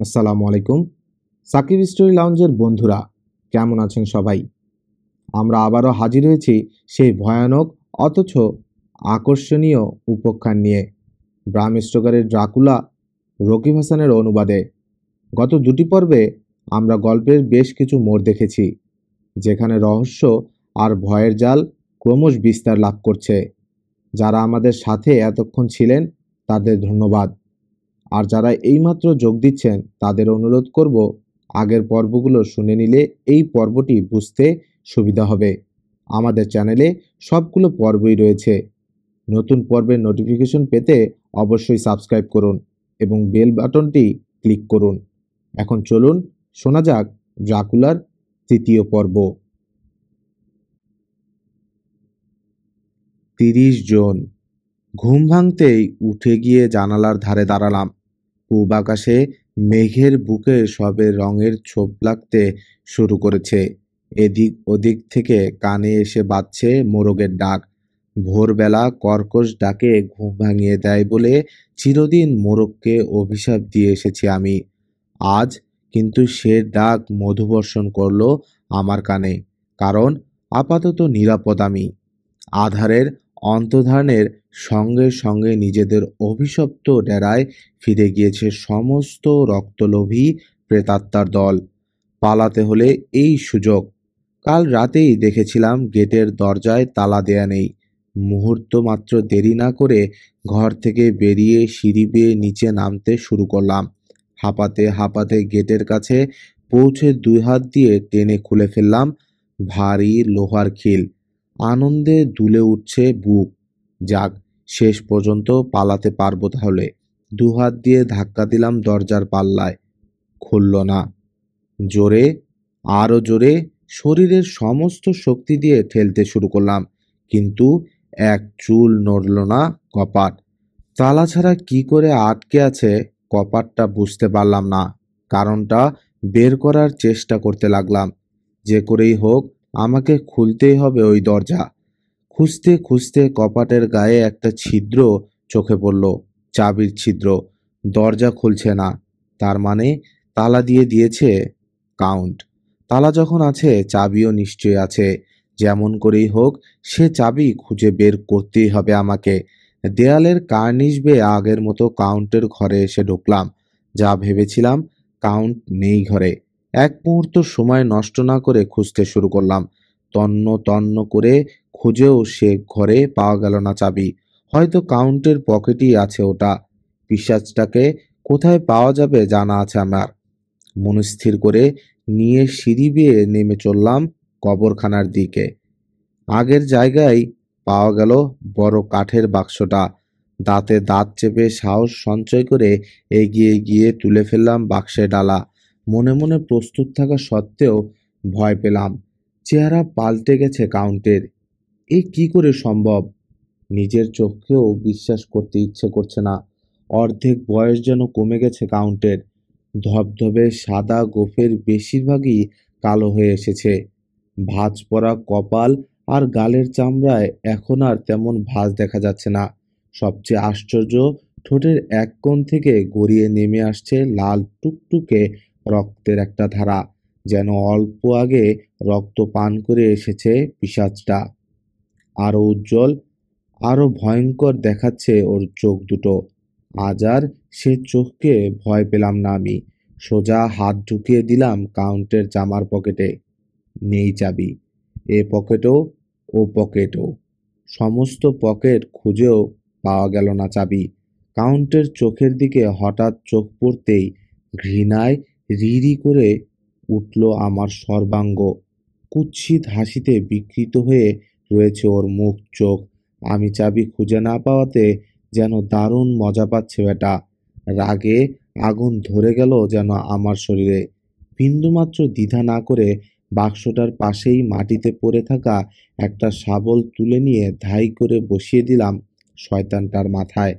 আসসালামু আলাইকুম। সাকিব স্টোরি লাউঞ্জের বন্ধুরা কেমন আছেন সবাই? আমরা আবারও হাজির হয়েছি সেই ভয়ানক অথচ আকর্ষণীয় উপখ্যান নিয়ে। ব্রাম স্টোকারের ড্রাকুলা রকিব হাসানের অনুবাদে। গত দুটি পর্বে আমরা গল্পের বেশ কিছু মোড় দেখেছি, যেখানে রহস্য আর ভয়ের জাল ক্রমশ বিস্তার লাভ করছে। যারা আমাদের সাথে এতক্ষণ ছিলেন তাদের ধন্যবাদ। আর যারা এইমাত্র যোগ দিচ্ছেন তাদের অনুরোধ করব, আগের পর্বগুলো শুনে নিলে এই পর্বটি বুঝতে সুবিধা হবে। আমাদের চ্যানেলে সবগুলো পর্বই রয়েছে। নতুন পর্বের নোটিফিকেশন পেতে অবশ্যই সাবস্ক্রাইব করুন এবং বেল বাটনটি ক্লিক করুন। এখন চলুন শোনা যাক ড্রাকুলার তৃতীয় পর্ব। 30 জন। ঘুম ভাঙতেই উঠে গিয়ে জানালার ধারে দাঁড়ালাম। পূব আকাশে মেঘের বুকে সবে রঙের ছোপ লাগতে শুরু করেছে। এদিক ওদিক থেকে কানে এসে বাজছে মোরগের ডাক। ভোরবেলা কর্কশ ডাকে ঘুম ভাঙিয়ে দেয় বলে চিরদিন মোরগকে অভিশাপ দিয়ে এসেছি আমি। আজ কিন্তু সে ডাক মধুবর্ষণ করলো আমার কানে, কারণ আপাতত নিরাপদ আমি। আধারের অন্তর্ধানের সঙ্গে সঙ্গে নিজেদের অভিশপ্ত ডেরায় ফিরে গিয়েছে সমস্ত রক্তলোভী প্রেতাত্মার দল। পালাতে হলে এই সুযোগ। কাল রাতেই দেখেছিলাম গেটের দরজায় তালা দেয়া নেই। মুহূর্ত মাত্র দেরি না করে ঘর থেকে বেরিয়ে সিঁড়ি বেয়ে নিচে নামতে শুরু করলাম। হাঁপাতে হাঁপাতে গেটের কাছে পৌঁছে দুই হাত দিয়ে টেনে খুলে ফেললাম ভারী লোহার খিল। আনন্দে দুলে উঠছে বুক। যাক, শেষ পর্যন্ত পালাতে পারবো তাহলে। দুহাত দিয়ে ধাক্কা দিলাম দরজার পাল্লায়। খুলল না। জোরে, আরো জোরে, শরীরের সমস্ত শক্তি দিয়ে ঠেলতে শুরু করলাম, কিন্তু এক চুল নড়ল না কপাট। তালা ছাড়া কি করে আটকে আছে কপাটটা বুঝতে পারলাম না। কারণটা বের করার চেষ্টা করতে লাগলাম। যে করেই হোক আমাকে খুলতেই হবে ওই দরজা। খুঁজতে খুঁজতে কপাটের গায়ে একটা ছিদ্র চোখে পড়ল। চাবির ছিদ্র। দরজা খুলছে না। তার মানে তালা দিয়ে দিয়েছে কাউন্ট। তালা যখন আছে চাবিও নিশ্চয়ই আছে। যেমন করেই হোক সে চাবি খুঁজে বের করতেই হবে আমাকে। দেয়ালের কার্নিশ বেয়ে আগের মতো কাউন্টের ঘরে এসে ঢুকলাম। যা ভেবেছিলাম কাউন্ট নেই ঘরে। এক মুহূর্ত সময় নষ্ট না করে খুঁজতে শুরু করলাম। তন্ন তন্ন করে খুঁজেও সে ঘরে পাওয়া গেল না চাবি। হয়তো কাউন্টের পকেটেই আছে ওটা। পিশাচটাকে কোথায় পাওয়া যাবে জানা আছে আমার। মনস্থির করে নিয়ে সিঁড়ি বেয়ে নেমে চললাম কবরখানার দিকে। আগের জায়গায় পাওয়া গেল বড় কাঠের বাক্সটা। দাঁতে দাঁত চেপে সাহস সঞ্চয় করে এগিয়ে গিয়ে তুলে ফেললাম বাক্সের ডালা। মনে মনে প্রস্তুত থাকা সত্ত্বেও ভয় পেলাম। চেহারা পাল্টে গেছে কাউন্টের। এ কি করে সম্ভব? নিজের চোখকেও বিশ্বাস করতে ইচ্ছে করছে না। অর্ধেক বয়স যেন কমে গেছে কাউন্টের। ধবধবে সাদা গোফের বেশিরভাগই কালো হয়ে এসেছে। ভাঁজ পড়া কপাল আর গালের চামড়ায় এখন আর তেমন ভাঁজ দেখা যাচ্ছে না। সবচেয়ে আশ্চর্য, ঠোঁটের এক কোণ থেকে গড়িয়ে নেমে আসছে লাল টুকটুকে রক্তের একটা ধারা, যেন অল্প আগে রক্ত পান করে এসেছে পিশাচটা। আরো উজ্জ্বল, আরো ভয়ঙ্কর দেখাচ্ছে ওর চোখ দুটো। আজ আর সে চোখকে ভয় পেলাম না আমি। সোজা হাত ঢুকিয়ে দিলাম কাউন্টের জামার পকেটে। নেই চাবি। এ পকেটও, ও পকেটও। সমস্ত পকেট খুঁজেও পাওয়া গেল না চাবি। কাউন্টের চোখের দিকে হঠাৎ চোখ পড়তেই ঘৃণায় রিরি করে উঠল আমার সর্বাঙ্গ। কুৎসিত হাসিতে বিকৃত হয়ে রয়েছে ওর মুখ চোখ। আমি চাবি খুঁজে না পাওয়াতে যেন দারুণ মজা পাচ্ছে বেটা। রাগে আগুন ধরে গেল যেন আমার শরীরে। বিন্দুমাত্র দ্বিধা না করে বাক্সটার পাশেই মাটিতে পড়ে থাকা একটা শাবল তুলে নিয়ে ধাই করে বসিয়ে দিলাম শয়তানটার মাথায়।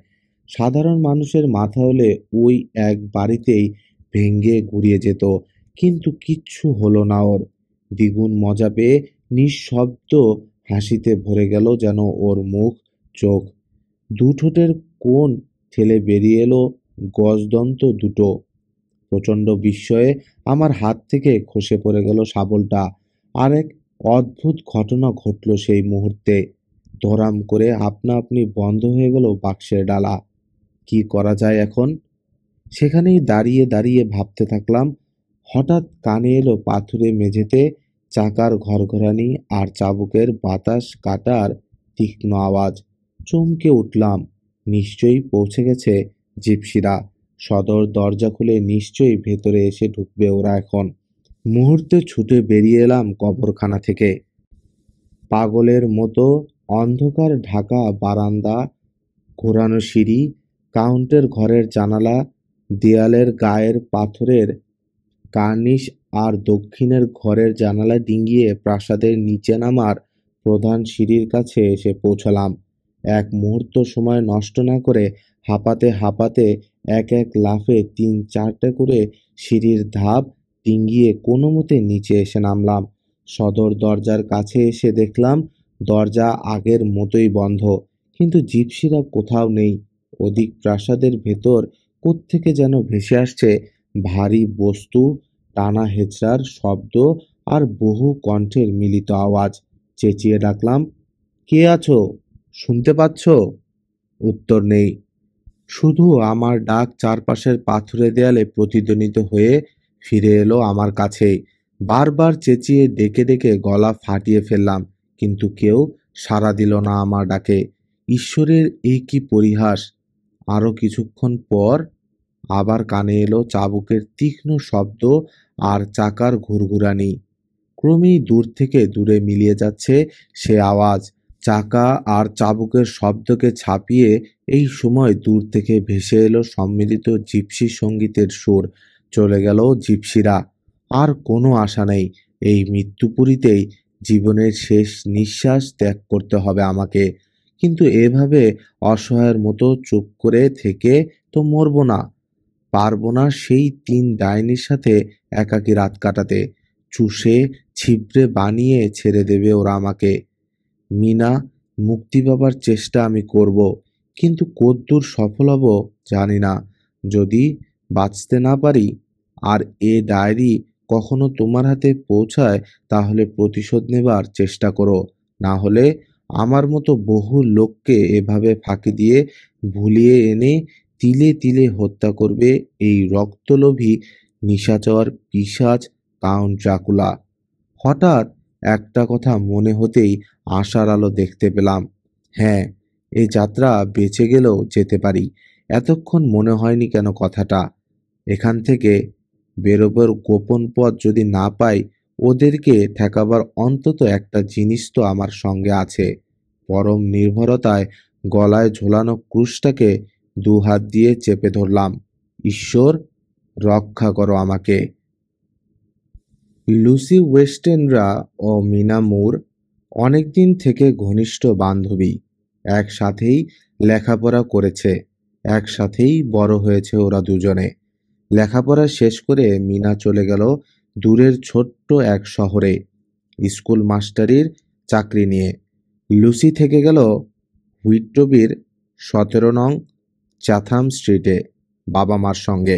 সাধারণ মানুষের মাথা হলে ওই এক বাড়িতেই ভেঙে গুড়িয়ে যেত, কিন্তু কিচ্ছু হলো না ওর। দ্বিগুণ মজা পেয়ে নিঃশব্দ হাসিতে ভরে গেল যেন ওর মুখ চোখ। দু ঠোঁটের কোণ ঠেলে বেরিয়ে এলো গজদন্ত দুটো। প্রচণ্ড বিস্ময়ে আমার হাত থেকে খসে পড়ে গেল শাবলটা। আর এক অদ্ভুত ঘটনা ঘটল সেই মুহূর্তে। ধড়াম করে আপনা আপনি বন্ধ হয়ে গেল বাক্সের ডালা। কি করা যায় এখন? সেখানেই দাঁড়িয়ে দাঁড়িয়ে ভাবতে থাকলাম। হঠাৎ কানে এলো পাথুরে মেঝেতে চাকার ঘরঘরানি আর চাবুকের বাতাস কাটার তীক্ষ্ণ আওয়াজ। চমকে উঠলাম। নিশ্চয়ই পৌঁছে গেছে জিপসিরা। সদর দরজা খুলে নিশ্চয়ই ভেতরে এসে ঢুকবে ওরা এখন। মুহূর্তে ছুটে বেরিয়ে এলাম কবরখানা থেকে। পাগলের মতো অন্ধকার ঢাকা বারান্দা, ঘোরানো সিঁড়ি, কাউন্টের ঘরের জানালা, দেয়ালের গায়ের পাথরের কার্নিশ আর দক্ষিণের ঘরের জানালা ডিঙিয়ে প্রাসাদের নিচে নামার প্রধান সিঁড়ির কাছে এসে পৌঁছলাম। এক মুহূর্ত সময় নষ্ট না করে হাঁপাতে হাঁপাতে এক এক লাফে ৩-৪টে করে সিঁড়ির ধাপ ডিঙিয়ে কোনো মতে নিচে এসে নামলাম। সদর দরজার কাছে এসে দেখলাম দরজা আগের মতোই বন্ধ, কিন্তু জিপসিরা কোথাও নেই। ওদিক প্রাসাদের ভেতর কোত্থেকে যেন ভেসে আসছে ভারী বস্তু, টানা হেঁচড়ার শব্দ আর বহু কণ্ঠের মিলিত আওয়াজ। চেঁচিয়ে ডাকলাম, কে আছো? শুনতে পাচ্ছ? উত্তর নেই। শুধু আমার ডাক চারপাশের পাথুরে দেয়ালে প্রতিধ্বনিত হয়ে ফিরে এলো আমার কাছেই। বারবার চেঁচিয়ে ডেকে ডেকে গলা ফাটিয়ে ফেললাম, কিন্তু কেউ সাড়া দিল না আমার ডাকে। ঈশ্বরের এই কি পরিহাস! আরো কিছুক্ষণ পর আবার কানে এলো চাবুকের তীক্ষ্ণ শব্দ আর চাকার ঘুরঘুরানি। ক্রমেই দূর থেকে দূরে মিলিয়ে যাচ্ছে সে আওয়াজ। চাকা আর চাবুকের শব্দকে ছাপিয়ে এই সময় দূর থেকে ভেসে এলো সম্মিলিত জিপসি সঙ্গীতের সুর। চলে গেল জিপসিরা। আর কোনো আশা নেই। এই মৃত্যুপুরীতেই জীবনের শেষ নিঃশ্বাস ত্যাগ করতে হবে আমাকে। কিন্তু এভাবে অসহায়ের মতো চুপ করে থেকে তো মরবো না। পারবো না সেই ৩ ডাইনির সাথে একাকী রাত কাটাতে। চুষে ছিবড়ে বানিয়ে ছেড়ে দেবে ওরা আমাকে। মিনা, মুক্তি পাবার চেষ্টা আমি করব, কিন্তু কদ্দূর সফল হব জানি না। যদি বাঁচতে না পারি আর এ ডায়েরি কখনো তোমার হাতে পৌঁছায়, তাহলে প্রতিশোধ নেবার চেষ্টা করো। না হলে আমার মতো বহু লোককে এভাবে ফাঁকি দিয়ে ভুলিয়ে এনে তিলে তিলে হত্যা করবে এই রক্তলোভী নিশাচর পিশাচ কাউন্ট ড্রাকুলা। হঠাৎ একটা কথা মনে হতেই আশার আলো দেখতে পেলাম। হ্যাঁ, এই যাত্রা বেঁচে গেলেও যেতে পারি। এতক্ষণ মনে হয়নি কেন কথাটা? এখান থেকে বেরোবার গোপন পথ যদি না পাই, ওদেরকে ঠেকাবার অন্তত একটা জিনিস তো আমার সঙ্গে আছে। পরম নির্ভরতায় গলায় ঝোলানো ক্রুশটাকে দুহাত দিয়ে চেপে ধরলাম। ঈশ্বর, রক্ষা করো আমাকে। লুসি ওয়েস্টেনরা ও মিনা মুর অনেকদিন থেকে ঘনিষ্ঠ বান্ধবী। একসাথেই লেখাপড়া করেছে, একসাথেই বড় হয়েছে ওরা দুজনে। লেখাপড়া শেষ করে মিনা চলে গেল দূরের ছোট্ট এক শহরে স্কুল মাস্টারির চাকরি নিয়ে। লুসি থেকে গেল হুইটবির ১৭ নং চ্যাথাম স্ট্রিটে বাবা মার সঙ্গে।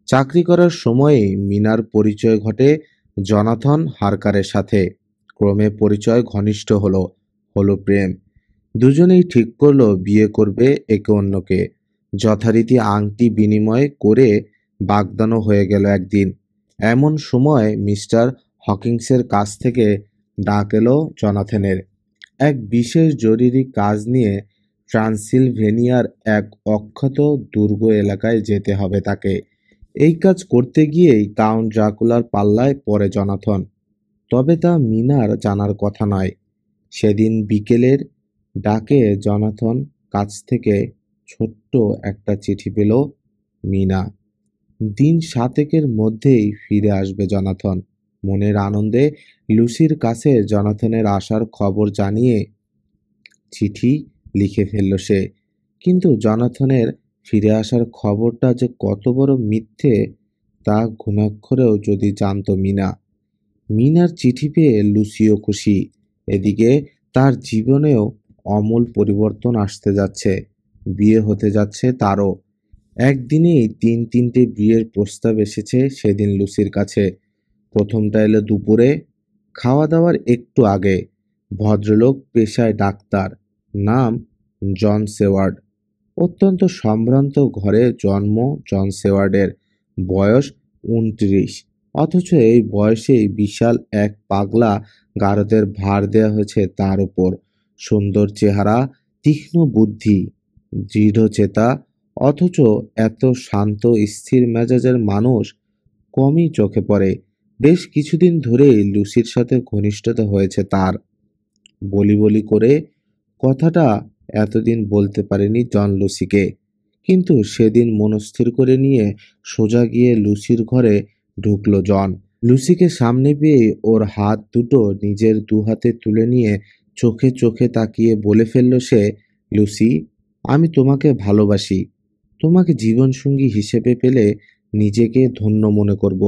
চাকরি করার সময়েই মিনার পরিচয় ঘটে জনাথন হারকারের সাথে। ক্রমে পরিচয় ঘনিষ্ঠ হলো প্রেম। দুজনেই ঠিক করলো বিয়ে করবে একে অন্যকে। যথারীতি আংটি বিনিময় করে বাগদানও হয়ে গেল একদিন। এমন সময় মিস্টার হকিংসের কাছ থেকে ডাক এলো জনাথনের। এক বিশেষ জরুরি কাজ নিয়ে ট্রান্সিলভেনিয়ার এক অখ্যাত দুর্গ এলাকায় যেতে হবে তাকে। এই কাজ করতে গিয়েই কাউন্ট ড্রাকুলার পাল্লায় পড়ে জনাথন। তবে তা মিনার জানার কথা নয়। সেদিন বিকেলের ডাকে জনাথন কাছ থেকে ছোট্ট একটা চিঠি পেল মিনা। দিন ৭-এর মধ্যেই ফিরে আসবে জনাথন। মনের আনন্দে লুসির কাছে জনাথনের আসার খবর জানিয়ে চিঠি লিখে ফেলল সে। কিন্তু জনাথনের ফিরে আসার খবরটা যে কত বড় মিথ্যে তা ঘুণাক্ষরেও যদি জানত মিনা। মিনার চিঠি পেয়ে লুসিও খুশি। এদিকে তার জীবনেও আমূল পরিবর্তন আসতে যাচ্ছে। বিয়ে হতে যাচ্ছে তারও। একদিনেই তিনটে বিয়ের প্রস্তাব এসেছে সেদিন লুসির কাছে। প্রথমটা এলো দুপুরে, খাওয়া দাওয়ার একটু আগে। ভদ্রলোক, পেশায় ডাক্তার, নাম জন সেওয়ার্ড। অত্যন্ত সম্ভ্রান্ত ঘরে জন্ম জন সেওয়ার্ডের। বয়স 29, অথচ এই বয়সেই বিশাল এক পাগলা গারদের ভার দেয়া হয়েছে তার উপর। সুন্দর চেহারা, তীক্ষ্ণ বুদ্ধি, দৃঢ়চেতা, অথচ এত শান্ত স্থির মেজাজের মানুষ কমই চোখে পড়ে। বেশ কিছুদিন ধরেই লুসির সাথে ঘনিষ্ঠতা হয়েছে তার। বলি বলি করে কথাটা এতদিন বলতে পারেনি জন লুসিকে, কিন্তু সেদিন মনস্থির করে নিয়ে সোজা গিয়ে লুসির ঘরে ঢুকলো জন। লুসিকে সামনে পেয়ে ওর হাত দুটো নিজের দু হাতে তুলে নিয়ে চোখে চোখে তাকিয়ে বলে ফেলল সে, লুসি, আমি তোমাকে ভালোবাসি। তোমাকে জীবনসঙ্গী হিসেবে পেলে নিজেকে ধন্য মনে করব।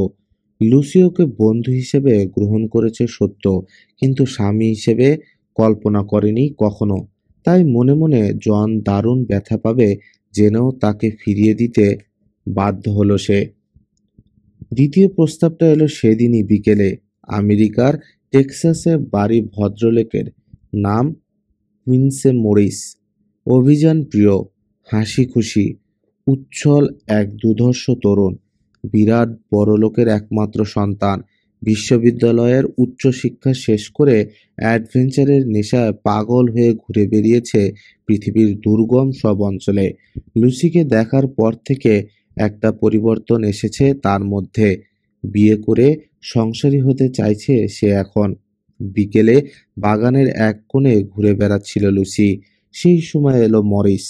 লুসি ওকে বন্ধু হিসেবে গ্রহণ করেছে সত্য, কিন্তু স্বামী হিসেবে কল্পনা করেনি কখনো। তাই মনে মনে জন দারুণ ব্যথা পাবে জেনেও তাকে ফিরিয়ে দিতে বাধ্য হলো সে। দ্বিতীয় প্রস্তাবটা এলো সেদিনই বিকেলে। আমেরিকার টেক্সাসে বাড়ি ভদ্রলোকের, নাম কুইন্সে মরিস। অভিযান প্রিয়, হাসি খুশি, উচ্ছল এক দুর্ধর্ষ তরুণ। বিরাট বড়লোকের একমাত্র সন্তান। বিশ্ববিদ্যালয়ের উচ্চশিক্ষা শেষ করে অ্যাডভেঞ্চারের নেশায় পাগল হয়ে ঘুরে বেরিয়েছে পৃথিবীর দুর্গম সব অঞ্চলে। লুসিকে দেখার পর থেকে একটা পরিবর্তন এসেছে তার মধ্যে। বিয়ে করে সংসারী হতে চাইছে সে এখন। বিকেলে বাগানের এক কোণে ঘুরে বেড়াচ্ছিল লুসি। সেই সময় এলো মরিস।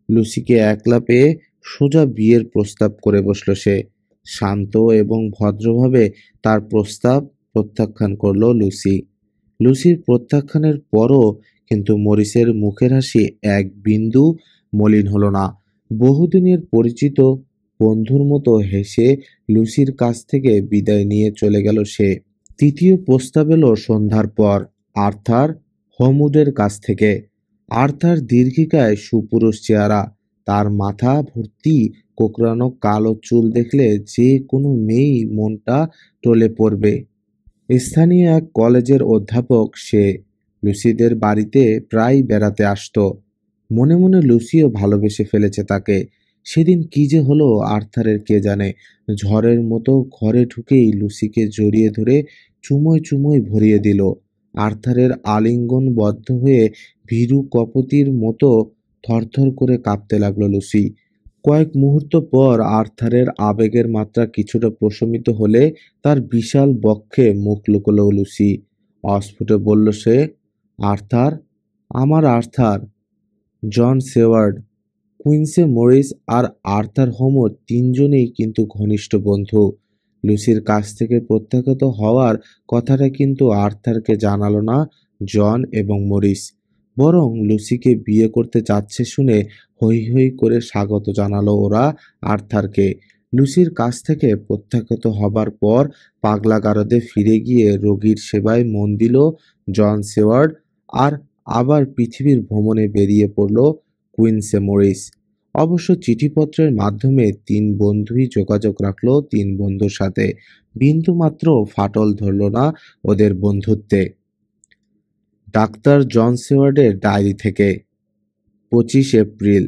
লুসিকে একলা পেয়ে সোজা বিয়ের প্রস্তাব করে বসল সে। শান্ত এবং ভদ্রভাবে তার প্রস্তাব প্রত্যাখ্যান করলো লুসি। লুসির প্রত্যাখ্যানের পরও কিন্তু মরিসের মুখের হাসি এক বিন্দু মলিন হলো না। বহুদিনের পরিচিত বন্ধুর মতো হেসে লুসির কাছ থেকে বিদায় নিয়ে চলে গেল সে। তৃতীয় প্রস্তাব এলো সন্ধ্যার পর, আর্থার হোমউডের কাছ থেকে। আর্থার দীর্ঘিকায় সুপুরুষ চেহারা, তার মাথা ভর্তি কোঁকড়ানো কালো চুল দেখলে যে কোনো মেয়েই মনটা টলে পড়বে। স্থানীয় এক কলেজের অধ্যাপক সে। লুসিদের বাড়িতে প্রায় বেড়াতে আসতো। মনে মনে লুসিও ভালোবেসে ফেলেছে তাকে। সেদিন কি যে হলো আর্থারের কে জানে। ঝড়ের মতো ঘরে ঢুকেই লুসিকে জড়িয়ে ধরে চুমোয় চুমোয় ভরিয়ে দিল। আর্থারের আলিঙ্গনবদ্ধ হয়ে ভীরু কপতির মতো থরথর করে কাঁপতে লাগলো লুসি। কয়েক মুহূর্ত পর আর্থারের আবেগের মাত্রা কিছুটা প্রশমিত হলে তার বিশাল বক্ষে মুখ লুকোলো লুসি। অস্ফুটে বলল সে, আর্থার, আমার আর্থার। জন সেওয়ার্ড, কুইন্সে মরিস আর আর্থার হোমর তিনজনেই কিন্তু ঘনিষ্ঠ বন্ধু। লুসির কাছ থেকে প্রত্যাখ্যাত হওয়ার কথাটা কিন্তু আর্থারকে জানালো না জন এবং মরিস, বরং লুসিকে বিয়ে করতে যাচ্ছে শুনে হৈ হৈ করে স্বাগত জানালো ওরা আর্থারকে। লুসির কাছ থেকে প্রত্যাখ্যাত হবার পর পাগলা গারদে ফিরে গিয়ে রোগীর সেবায় মন দিল জন সেওয়ার্ড, আর আবার পৃথিবীর ভ্রমণে বেরিয়ে পড়ল কুইন্সে মরিস। অবশ্য চিঠিপত্রের মাধ্যমে তিন বন্ধুই যোগাযোগ রাখলো তিন বন্ধুর সাথে। বিন্দুমাত্র ফাটল ধরল না ওদের বন্ধুত্বে। ডাক্তার জন সেওয়ার্ডের ডায়েরি থেকে, 25 এপ্রিল।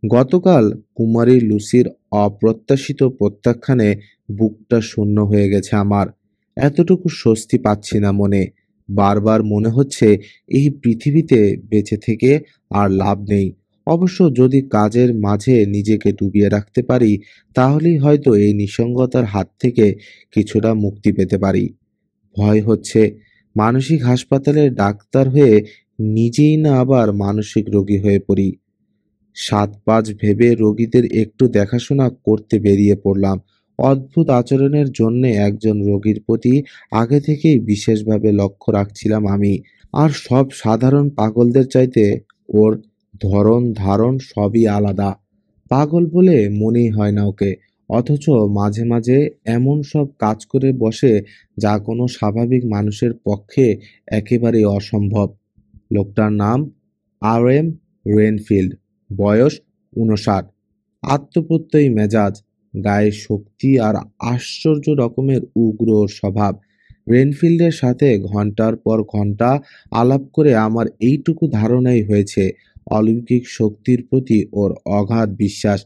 গতকাল কুমারী লুসির অপ্রত্যাশিত প্রত্যাখ্যানে বুকটা শূন্য হয়ে গেছে আমার। এতটুকু স্বস্তি পাচ্ছি না মনে। বারবার মনে হচ্ছে এই পৃথিবীতে বেঁচে থেকে আর লাভ নেই। অবশ্য যদি কাজের মাঝে নিজেকে ডুবিয়ে রাখতে পারি, তাহলেই হয়তো এই নিঃসঙ্গতার হাত থেকে কিছুটা মুক্তি পেতে পারি। ভয় হচ্ছে মানসিক হাসপাতালের ডাক্তার হয়ে নিজেই না আবার মানসিক রোগী হয়ে পড়ি। 7-5 ভেবে রোগীদের একটু দেখাশোনা করতে বেরিয়ে পড়লাম। অদ্ভুত আচরণের জন্যে একজন রোগীর প্রতি আগে থেকেই বিশেষভাবে লক্ষ্য রাখছিলাম আমি। আর সব সাধারণ পাগলদের চাইতে ওর ধরন ধারণ সবই আলাদা। পাগল বলে মনেই হয় না ওকে, অথচ মাঝে মাঝে এমন সব কাজ করে বসে যা কোনো স্বাভাবিক মানুষের পক্ষে একেবারেই অসম্ভব। লোকটার নাম আর এম রেনফিল্ড, বয়স 59। আত্মপ্রত্যয়ী মেজাজ, গায়ে শক্তি আর আশ্চর্য রকমের উগ্র স্বভাব। রেনফিল্ডের সাথে ঘন্টার পর ঘন্টা আলাপ করে আমার এইটুকু ধারণাই হয়েছে অলৌকিক শক্তির প্রতি ওর অগাধ বিশ্বাস,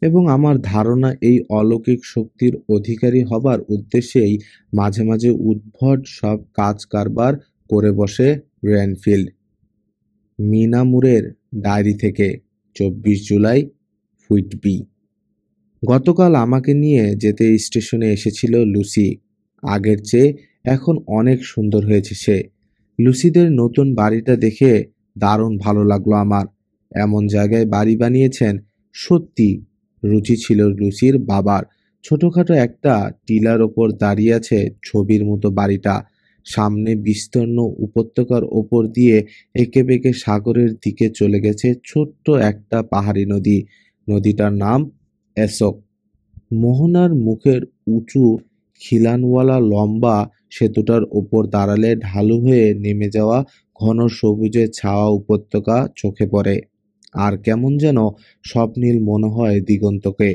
এবং আমার ধারণা এই অলৌকিক শক্তির অধিকারী হবার উদ্দেশ্যেই মাঝে মাঝে উদ্ভট সব কাজ কারবার করে বসে রেনফিল্ড। মিনা মুরের ডায়েরি থেকে, 24 জুলাই, হুইটবি। গতকাল আমাকে নিয়ে যেতে স্টেশনে এসেছিল লুসি। আগের চেয়ে এখন অনেক সুন্দর হয়েছে সে। লুসিদের নতুন বাড়িটা দেখে দারুণ ভালো লাগলো আমার। এমন জায়গায় বাড়ি বানিয়েছেন, সত্যি রুচি ছিল লুসির বাবার। ছোটখাটো একটা টিলার ওপর দাঁড়িয়ে আছে ছবির মতো বাড়িটা। সামনে বিস্তীর্ণ উপত্যকার ওপর দিয়ে এঁকে বেঁকে সাগরের দিকে চলে গেছে ছোট্ট একটা পাহাড়ি নদী। নদীটার নাম এসক। মোহনার মুখের উঁচু খিলানওয়ালা লম্বা সেতুটার ওপর দাঁড়ালে ঢালু হয়ে নেমে যাওয়া ঘন সবুজে ছাওয়া উপত্যকা চোখে পড়ে। আর কেমন যেন স্বপ্নীল মনে হয় দিগন্তকে।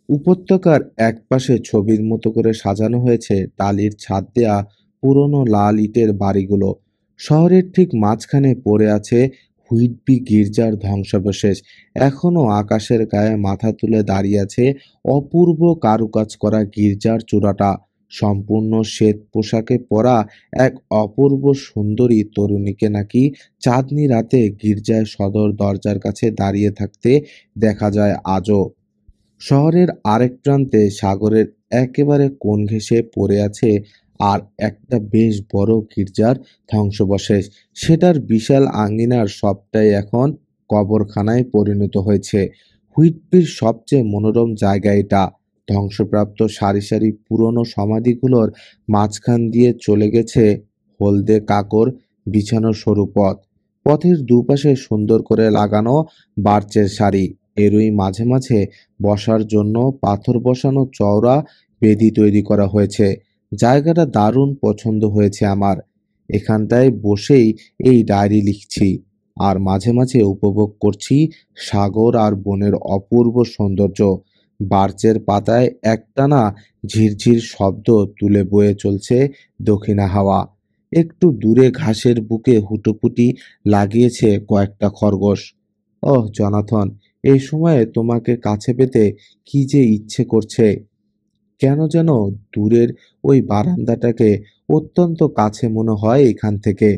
উপত্যকার একপাশে ছবির মতো করে সাজানো হয়েছে টালির ছাদ দেয়া পুরনো লাল ইটের বাড়িগুলো। শহরের ঠিক মাঝখানে পড়ে আছে হুইটবি গির্জার ধ্বংসাবশেষ। এখনো আকাশের গায়ে মাথা তুলে দাঁড়িয়ে আছে অপূর্ব কারুকাজ করা গির্জার চূড়াটা। সম্পূর্ণ শ্বেত পোশাকে পরা এক অপূর্ব সুন্দরী তরুণীকে নাকি চাঁদনি রাতে গির্জার সদর দরজার কাছে দাঁড়িয়ে থাকতে দেখা যায় আজও। শহরের আরেক প্রান্তে সাগরের একেবারে কোণ ঘেঁষে পড়ে আছে আর একটা বেশ বড় গির্জার ধ্বংসাবশেষ। সেটার বিশাল আঙিনার সবটাই এখন কবরখানায় পরিণত হয়েছে। হুইটবির সবচেয়ে মনোরম জায়গা এটা। ধ্বংসপ্রাপ্ত সারি সারি পুরনো সমাধিগুলোর মাঝখান দিয়ে চলে গেছে হলদে কাকর বিছানো সরু পথ। পথের দুপাশে সুন্দর করে লাগানো বার্চের সারি। এরই মাঝে মাঝে বসার জন্য পাথর বসানো চওড়া বেদি তৈরি করা হয়েছে। জায়গাটা দারুণ পছন্দ হয়েছে আমার। এখানটায় বসেই এই ডায়েরি লিখছি আর মাঝে মাঝে উপভোগ করছি সাগর আর বনের অপূর্ব সৌন্দর্য। বার্চের পাতায় একটানা ঝিরঝির শব্দ তুলে বয়ে চলছে দক্ষিণা হাওয়া। একটু দূরে ঘাসের বুকে হুটোপুটি লাগিয়েছে কয়েকটা খরগোশ। ওহ জনাথন, এই সময়ে তোমাকে কাছে পেতে কি যে ইচ্ছে করছে। কেন যেন দূরের ওই বারান্দাটাকে অত্যন্ত কাছে মনে হয় এখান থেকে।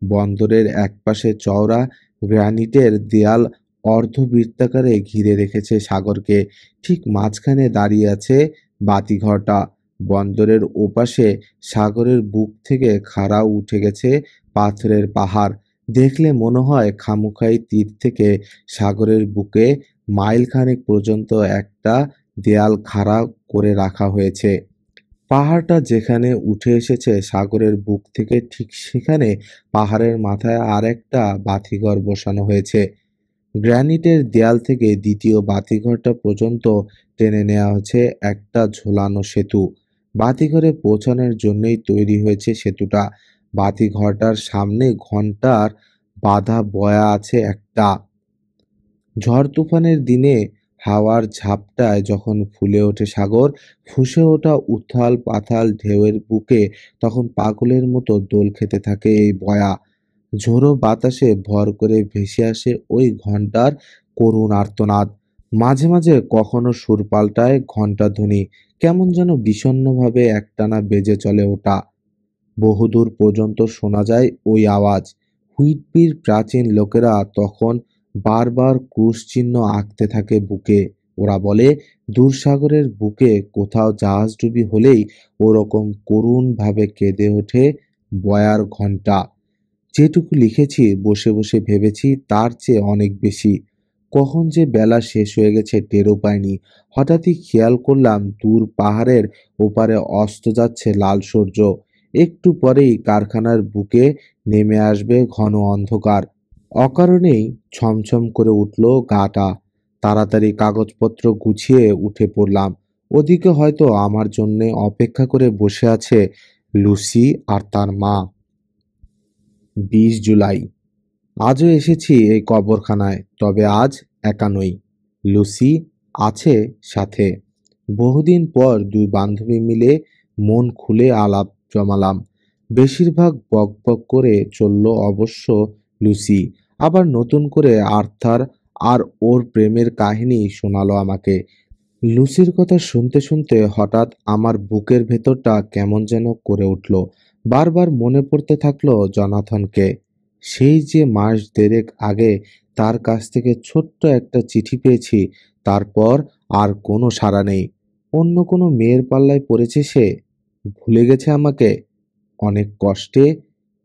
বন্দরের একপাশে চওড়া গ্রানিটের দেয়াল অর্ধবৃত্তাকারে ঘিরে রেখেছে সাগরকে। ঠিক মাঝখানে দাঁড়িয়ে আছে বাতিঘরটা। বন্দরের ওপাশে সাগরের বুক থেকে খাড়া উঠে গেছে পাথরের পাহাড়। দেখলে মনে হয় খামুখাই তীর থেকে সাগরের বুকে মাইলখানেক পর্যন্ত একটা দেয়াল খাড়া করে রাখা হয়েছে। পাহাড়টা যেখানে উঠে এসেছে সাগরের বুক থেকে, ঠিক সেখানে পাহাড়ের মাথায় আর একটা বাতিঘর বসানো হয়েছে। গ্রানিটের দেয়াল থেকে দ্বিতীয় বাতিঘরটা পর্যন্ত টেনে নেওয়া হয়েছে একটা ঝোলানো সেতু। বাতিঘরে পৌঁছানোর জন্যই তৈরি হয়েছে সেতুটা। বাতিঘরটার সামনে ঘন্টার বাঁধা বয়া আছে একটা। ঝড় তুফানের দিনে হাওয়ার ঝাপটায় যখন ফুলে ওঠে সাগর, ফুঁসে ওঠা উথাল পাথাল ঢেউয়ের বুকে তখন পাগলের মতো দোল খেতে থাকে এই বয়া। ঝোড়ো বাতাসে ভর করে ভেসে আসে ওই ঘন্টার করুণ আর্তনাদ। মাঝে মাঝে কখনো সুর পাল্টায় ঘণ্টা ধ্বনি, কেমন যেন বিষণ্ণভাবে একটানা বেজে চলে ওটা। বহুদূর পর্যন্ত শোনা যায় ওই আওয়াজ। হুইটবির প্রাচীন লোকেরা তখন বারবার ক্রুশ চিহ্ন আঁকতে থাকে বুকে। ওরা বলে দূরসাগরের বুকে কোথাও জাহাজডুবি হলেই ওরকম করুণ ভাবে কেঁদে ওঠে বয়ার ঘণ্টা। যেটুকু লিখেছি বসে বসে ভেবেছি তার চেয়ে অনেক বেশি। কখন যে বেলা শেষ হয়ে গেছে টেরও পাইনি। হঠাৎই খেয়াল করলাম দূর পাহাড়ের ওপারে অস্ত যাচ্ছে লাল সূর্য। একটু পরেই কারখানার বুকে নেমে আসবে ঘন অন্ধকার। অকারণেই ছমছম করে উঠল গাটা। তাড়াতাড়ি কাগজপত্র গুছিয়ে উঠে পড়লাম। ওদিকে হয়তো আমার জন্যে অপেক্ষা করে বসে আছে লুসি আর তার মা। 20 জুলাই। আজও এসেছি এই কবরখানায়, তবে আজ একা নই। লুসি আছে সাথে। বহুদিন পর দুই বান্ধবী মিলে মন খুলে আলাপ জমালাম। বেশিরভাগ বকবক করে চলল অবশ্য লুসি। আবার নতুন করে আর্থার আর ওর প্রেমের কাহিনী শোনালো আমাকে। লুসির কথা শুনতে শুনতে হঠাৎ আমার বুকের ভেতরটা কেমন যেন করে উঠল। বারবার মনে পড়তে থাকলো জনাথনকে। সেই যে মাস দেড়েক আগে তার কাছ থেকে ছোট্ট একটা চিঠি পেয়েছি, তারপর আর কোনো সাড়া নেই। অন্য কোনো মেয়ের পাল্লায় পড়েছে সে, ভুলে গেছে আমাকে। অনেক কষ্টে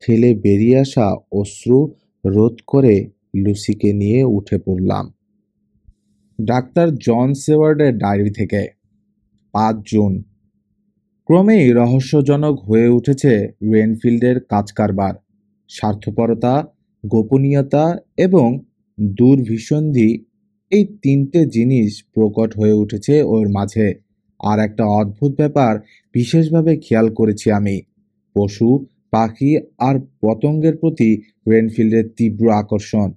ঠেলে বেরিয়ে আসা অশ্রু রোধ করে লুসিকে নিয়ে উঠে পড়লাম। ডাক্তার জন সেওয়ার্ডের ডায়েরি থেকে 5 জুন। ক্রমেই রহস্যজনক হয়ে উঠেছে রেনফিল্ডের কাজকারবার। স্বার্থপরতা, গোপনীয়তা এবং দুর্ভিসন্ধি, এই তিনটে জিনিস প্রকট হয়ে উঠেছে ওর মাঝে। আর একটা অদ্ভুত ব্যাপার বিশেষভাবে খেয়াল করেছি আমি। পশু, পাখি আর পতঙ্গের প্রতি রেনফিল্ডের তীব্র আকর্ষণ।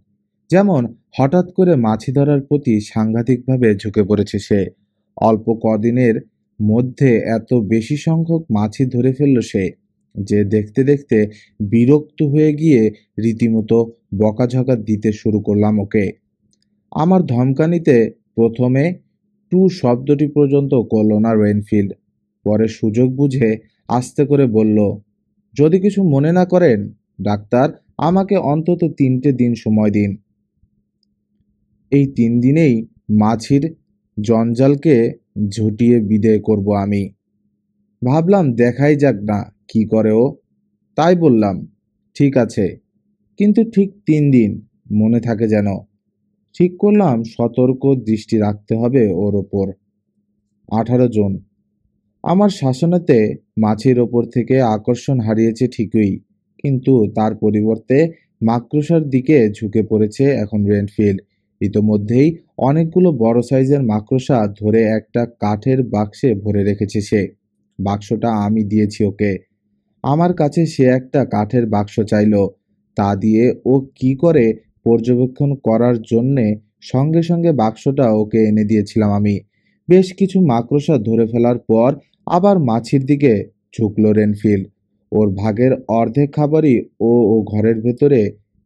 যেমন হঠাৎ করে মাছি ধরার প্রতি সাংঘাতিকভাবে ঝুঁকে পড়েছে সে। অল্প কদিনের মধ্যে এত বেশি সংখ্যক মাছি ধরে ফেলল সে যে দেখতে দেখতে বিরক্ত হয়ে গিয়ে রীতিমতো বকাঝকা দিতে শুরু করলাম ওকে। আমার ধমকানিতে প্রথমে টু শব্দটি পর্যন্ত করল না রেনফিল্ড। পরে সুযোগ বুঝে আস্তে করে বলল, যদি কিছু মনে না করেন ডাক্তার, আমাকে অন্তত 3টে দিন সময় দিন। এই 3 দিনেই মাছির জঞ্জালকে ঝুঁটিয়ে বিদেয় করব আমি। ভাবলাম দেখাই যাক না কি করে ও। তাই বললাম, ঠিক আছে, কিন্তু ঠিক 3 দিন মনে থাকে যেন। ঠিক করলাম সতর্ক দৃষ্টি রাখতে হবে ওর ওপর। 18 জুন। আমার শাসনেতে মাছির ওপর থেকে আকর্ষণ হারিয়েছে ঠিকই, কিন্তু তার পরিবর্তে মাকড়সার দিকে ঝুঁকে পড়েছে এখন রেনফিল্ড। ইতোমধ্যেই অনেকগুলো বড় সাইজের মাকড়সা ধরে একটা কাঠের বাক্সে ভরে রেখেছে সে। বাক্সটা আমি দিয়েছি ওকে। আমার কাছে সে একটা কাঠের বাক্স চাইল। তা দিয়ে ও কি করে পর্যবেক্ষণ করার জন্যে সঙ্গে সঙ্গে বাক্সটা ওকে এনে দিয়েছিলাম আমি। বেশ কিছু মাকড়সা ধরে ফেলার পর আবার মাছির দিকে ঝুঁকল রেনফিল্ড। ওর ভাগের অর্ধেক খাবারই ও ঘরের ভেতরে,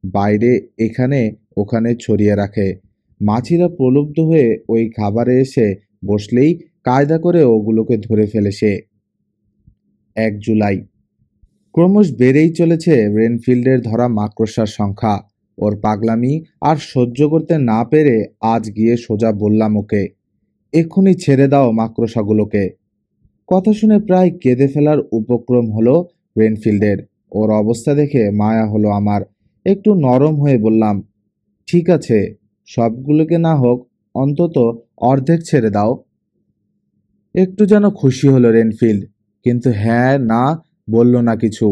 বাইরে, এখানে ওখানে ছড়িয়ে রাখে। মাছিরা প্রলুব্ধ হয়ে ওই খাবারে এসে বসলেই কায়দা করে ওগুলোকে ধরে ফেলে সে। 1 জুলাই। ক্রমশ বেড়েই চলেছে রেনফিল্ডের ধরা মাকড়সার সংখ্যা। ওর পাগলামি আর সহ্য করতে না পেরে আজ গিয়ে সোজা বললাম ওকে, এক্ষুনি ছেড়ে দাও মাকড়সাগুলোকে। কথা শুনে প্রায় কেঁদে ফেলার উপক্রম হলো রেনফিল্ডের। ওর অবস্থা দেখে মায়া হলো আমার। একটু নরম হয়ে বললাম, ঠিক আছে, সবগুলোকে না হোক অন্তত অর্ধেক ছেড়ে দাও। একটু যেন খুশি হলো রেনফিল্ড, কিন্তু হ্যাঁ না বলল না কিছু।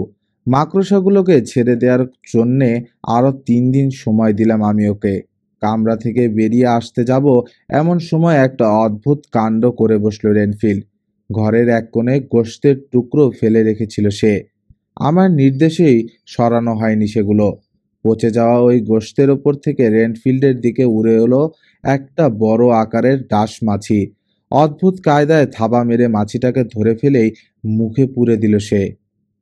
মাকড়সাগুলোকে ছেড়ে দেওয়ার জন্যে আরও 3 দিন সময় দিলাম আমি ওকে। কামরা থেকে বেরিয়ে আসতে যাব এমন সময় একটা অদ্ভুত কাণ্ড করে বসলো রেনফিল্ড। ঘরের এক কোণে গোশতের টুকরো ফেলে রেখেছিল সে। আমার নির্দেশেই সরানো হয়নি সেগুলো। পচে যাওয়া ওই গোশতের ওপর থেকে রেনফিল্ডের দিকে উড়ে এলো একটা বড় আকারের ডাঁশ মাছি। অদ্ভুত কায়দায় থাবা মেরে মাছিটাকে ধরে ফেলেই মুখে পুরে দিল সে।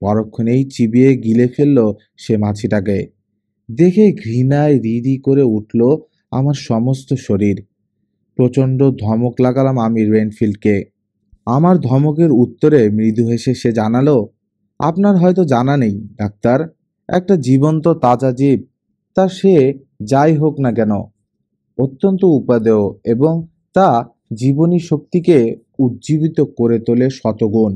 পরক্ষণেই চিবিয়ে গিলে ফেলল সে মাছিটাকে। দেখে ঘৃণায় রি রি করে উঠল আমার সমস্ত শরীর। প্রচণ্ড ধমক লাগালাম আমি রেনফিল্ডকে। আমার ধমকের উত্তরে মৃদু হেসে সে জানালো, আপনার হয়তো জানা নেই ডাক্তার, একটা জীবন্ত তাজা জীব, তা সে যাই হোক না কেন, অত্যন্ত উপাদেয় এবং তা জীবনী শক্তিকে উজ্জীবিত করে তোলে শতগুণ।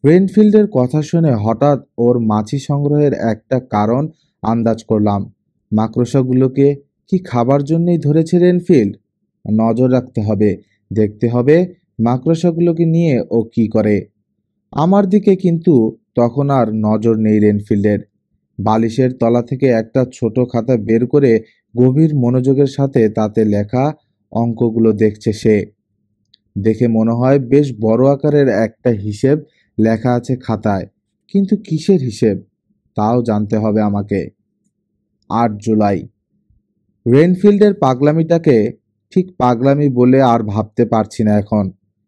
রেনফিল্ডের কথা শুনে হঠাৎ ওর মাছি সংগ্রহের একটা কারণ আন্দাজ করলাম। মাকড়সাগুলোকে কি খাবার জন্যই ধরেছে রেনফিল্ড? নজর রাখতে হবে, দেখতে হবে মাকড়সাগুলোকে নিয়ে ও কি করে। আমার দিকে কিন্তু তখন আর নজর নেই রেনফিল্ডের। বালিশের তলা থেকে একটা ছোট খাতা বের করে গভীর মনোযোগের সাথে তাতে লেখা অঙ্কগুলো দেখছে সে। দেখে মনে হয় বেশ বড় আকারের একটা হিসেব লেখা আছে খাতায়, কিন্তু কিসের হিসেব তাও জানতে হবে আমাকে। 8 জুলাই। রেনফিল্ডের পাগলামিটাকে ঠিক পাগলামি বলে আর ভাবতে পারছি না এখন।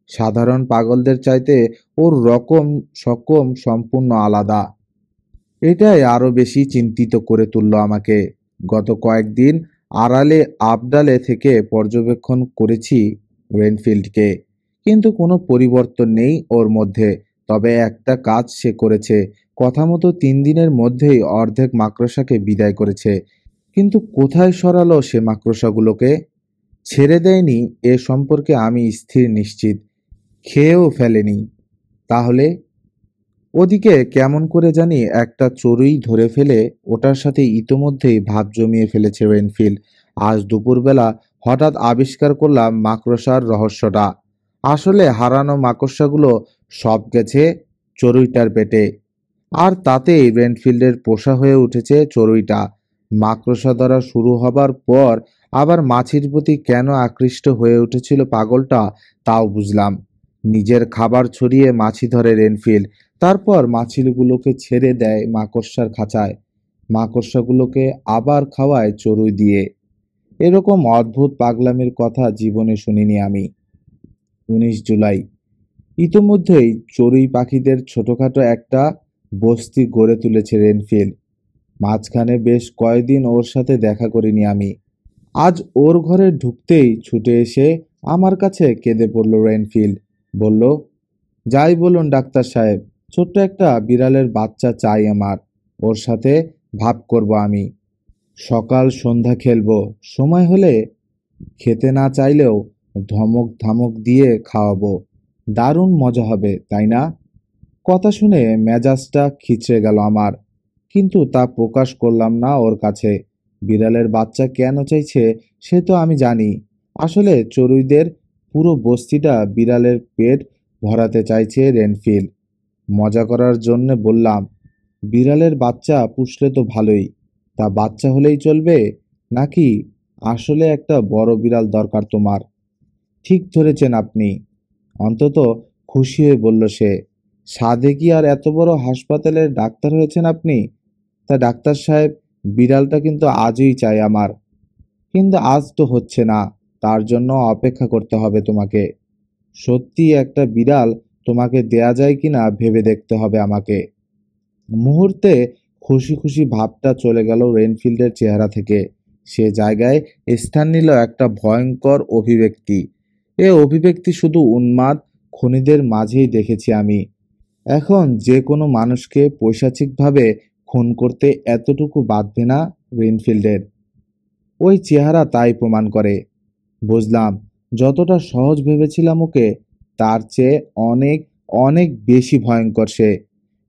সাধারণ পাগলদের চাইতে ওর রকম সকম সম্পূর্ণ আলাদা। এটাই আরো বেশি চিন্তিত করে তুলল আমাকে। গত কয়েকদিন আড়ালে আবডালে থেকে পর্যবেক্ষণ করেছি রেনফিল্ডকে, কিন্তু কোনো পরিবর্তন নেই ওর মধ্যে। তবে একটা কাজ সে করেছে, কথা মতো 3 দিনের মধ্যেই অর্ধেক মাকড়সাকে বিদায় করেছে। কিন্তু কোথায় সরালো সে মাকড়সাগুলোকে? ছেড়ে দেয়নি এ সম্পর্কে আমি স্থির নিশ্চিত। খেয়েও ফেলেনি। তাহলে ওদিকে কেমন করে জানি একটা চড়ুই ধরে ফেলে ওটার সাথে ইতোমধ্যেই ভাব জমিয়ে ফেলেছে রেনফিল্ড। আজ দুপুরবেলা হঠাৎ আবিষ্কার করলাম মাকড়সার রহস্যটা। আসলে হারানো মাকড়সাগুলো সব গেছে চড়ুইটার পেটে। আর তাতেই রেনফিল্ডের পোষা হয়ে উঠেছে চড়ুইটা। মাকড়সা ধরা শুরু হবার পর আবার মাছির প্রতি কেন আকৃষ্ট হয়ে উঠেছিল পাগলটা, তাও বুঝলাম। নিজের খাবার ছড়িয়ে মাছি ধরে রেনফিল্ড, তারপর মাছিগুলোকে ছেড়ে দেয় মাকড়সার খাঁচায়। মাকড়সাগুলোকে আবার খাওয়ায় চড়ুই দিয়ে। এরকম অদ্ভুত পাগলামির কথা জীবনে শুনিনি আমি। 19 জুলাই। ইতোমধ্যেই চড়ুই পাখিদের ছোটখাটো একটা বস্তি গড়ে তুলেছে রেনফিল্ড। মাঝখানে বেশ কয়েকদিন ওর সাথে দেখা করিনি আমি। আজ ওর ঘরে ঢুকতেই ছুটে এসে আমার কাছে কেঁদে পড়ল রেনফিল্ড। বলল, যাই বলুন ডাক্তার সাহেব, ছোট্ট একটা বিড়ালের বাচ্চা চাই আমার। ওর সাথে ভাব করব আমি। সকাল সন্ধ্যা খেলবো, সময় হলে খেতে না চাইলেও ধমক ধামক দিয়ে খাওয়াবো। দারুণ মজা হবে, তাই না? কথা শুনে মেজাজটা খিচড়ে গেল আমার, কিন্তু তা প্রকাশ করলাম না ওর কাছে। বিড়ালের বাচ্চা কেন চাইছে সে তো আমি জানি। আসলে চড়ুইদের পুরো বস্তিটা বিড়ালের পেট ভরাতে চাইছে রেনফিল্ড। মজা করার জন্য বললাম, বিড়ালের বাচ্চা পুষলে তো ভালোই, তা বাচ্চা হলেই চলবে নাকি আসলে একটা বড় বিড়াল দরকার তোমার? ঠিক ধরেছেন আপনি, অন্তত খুশি হয়ে বলল সে। সাধে কি আর এত বড় হাসপাতালের ডাক্তার হয়েছেন আপনি? তা ডাক্তার সাহেব, বিড়ালটা কিন্তু আজই চাই আমার। কিন্তু আজ তো হচ্ছে না, তার জন্য অপেক্ষা করতে হবে তোমাকে। সত্যি একটা বিড়াল তোমাকে দেয়া যায় কিনা ভেবে দেখতে হবে আমাকে। মুহূর্তে খুশি খুশি ভাবটা চলে গেল রেনফিল্ডের চেহারা থেকে। সে জায়গায় স্থান নিল একটা ভয়ঙ্কর অভিব্যক্তি। এ অভিব্যক্তি শুধু উন্মাদ খুনিদের মাঝেই দেখেছি আমি। এখন যে কোনো মানুষকে পৈশাচিকভাবে খুন করতে এতটুকু বাধবে না রেনফিল্ডের। ওই চেহারা তাই প্রমাণ করে। বুঝলাম, যতটা সহজ ভেবেছিলাম ওকে, তার চেয়ে অনেক অনেক বেশি ভয়ঙ্কর সে।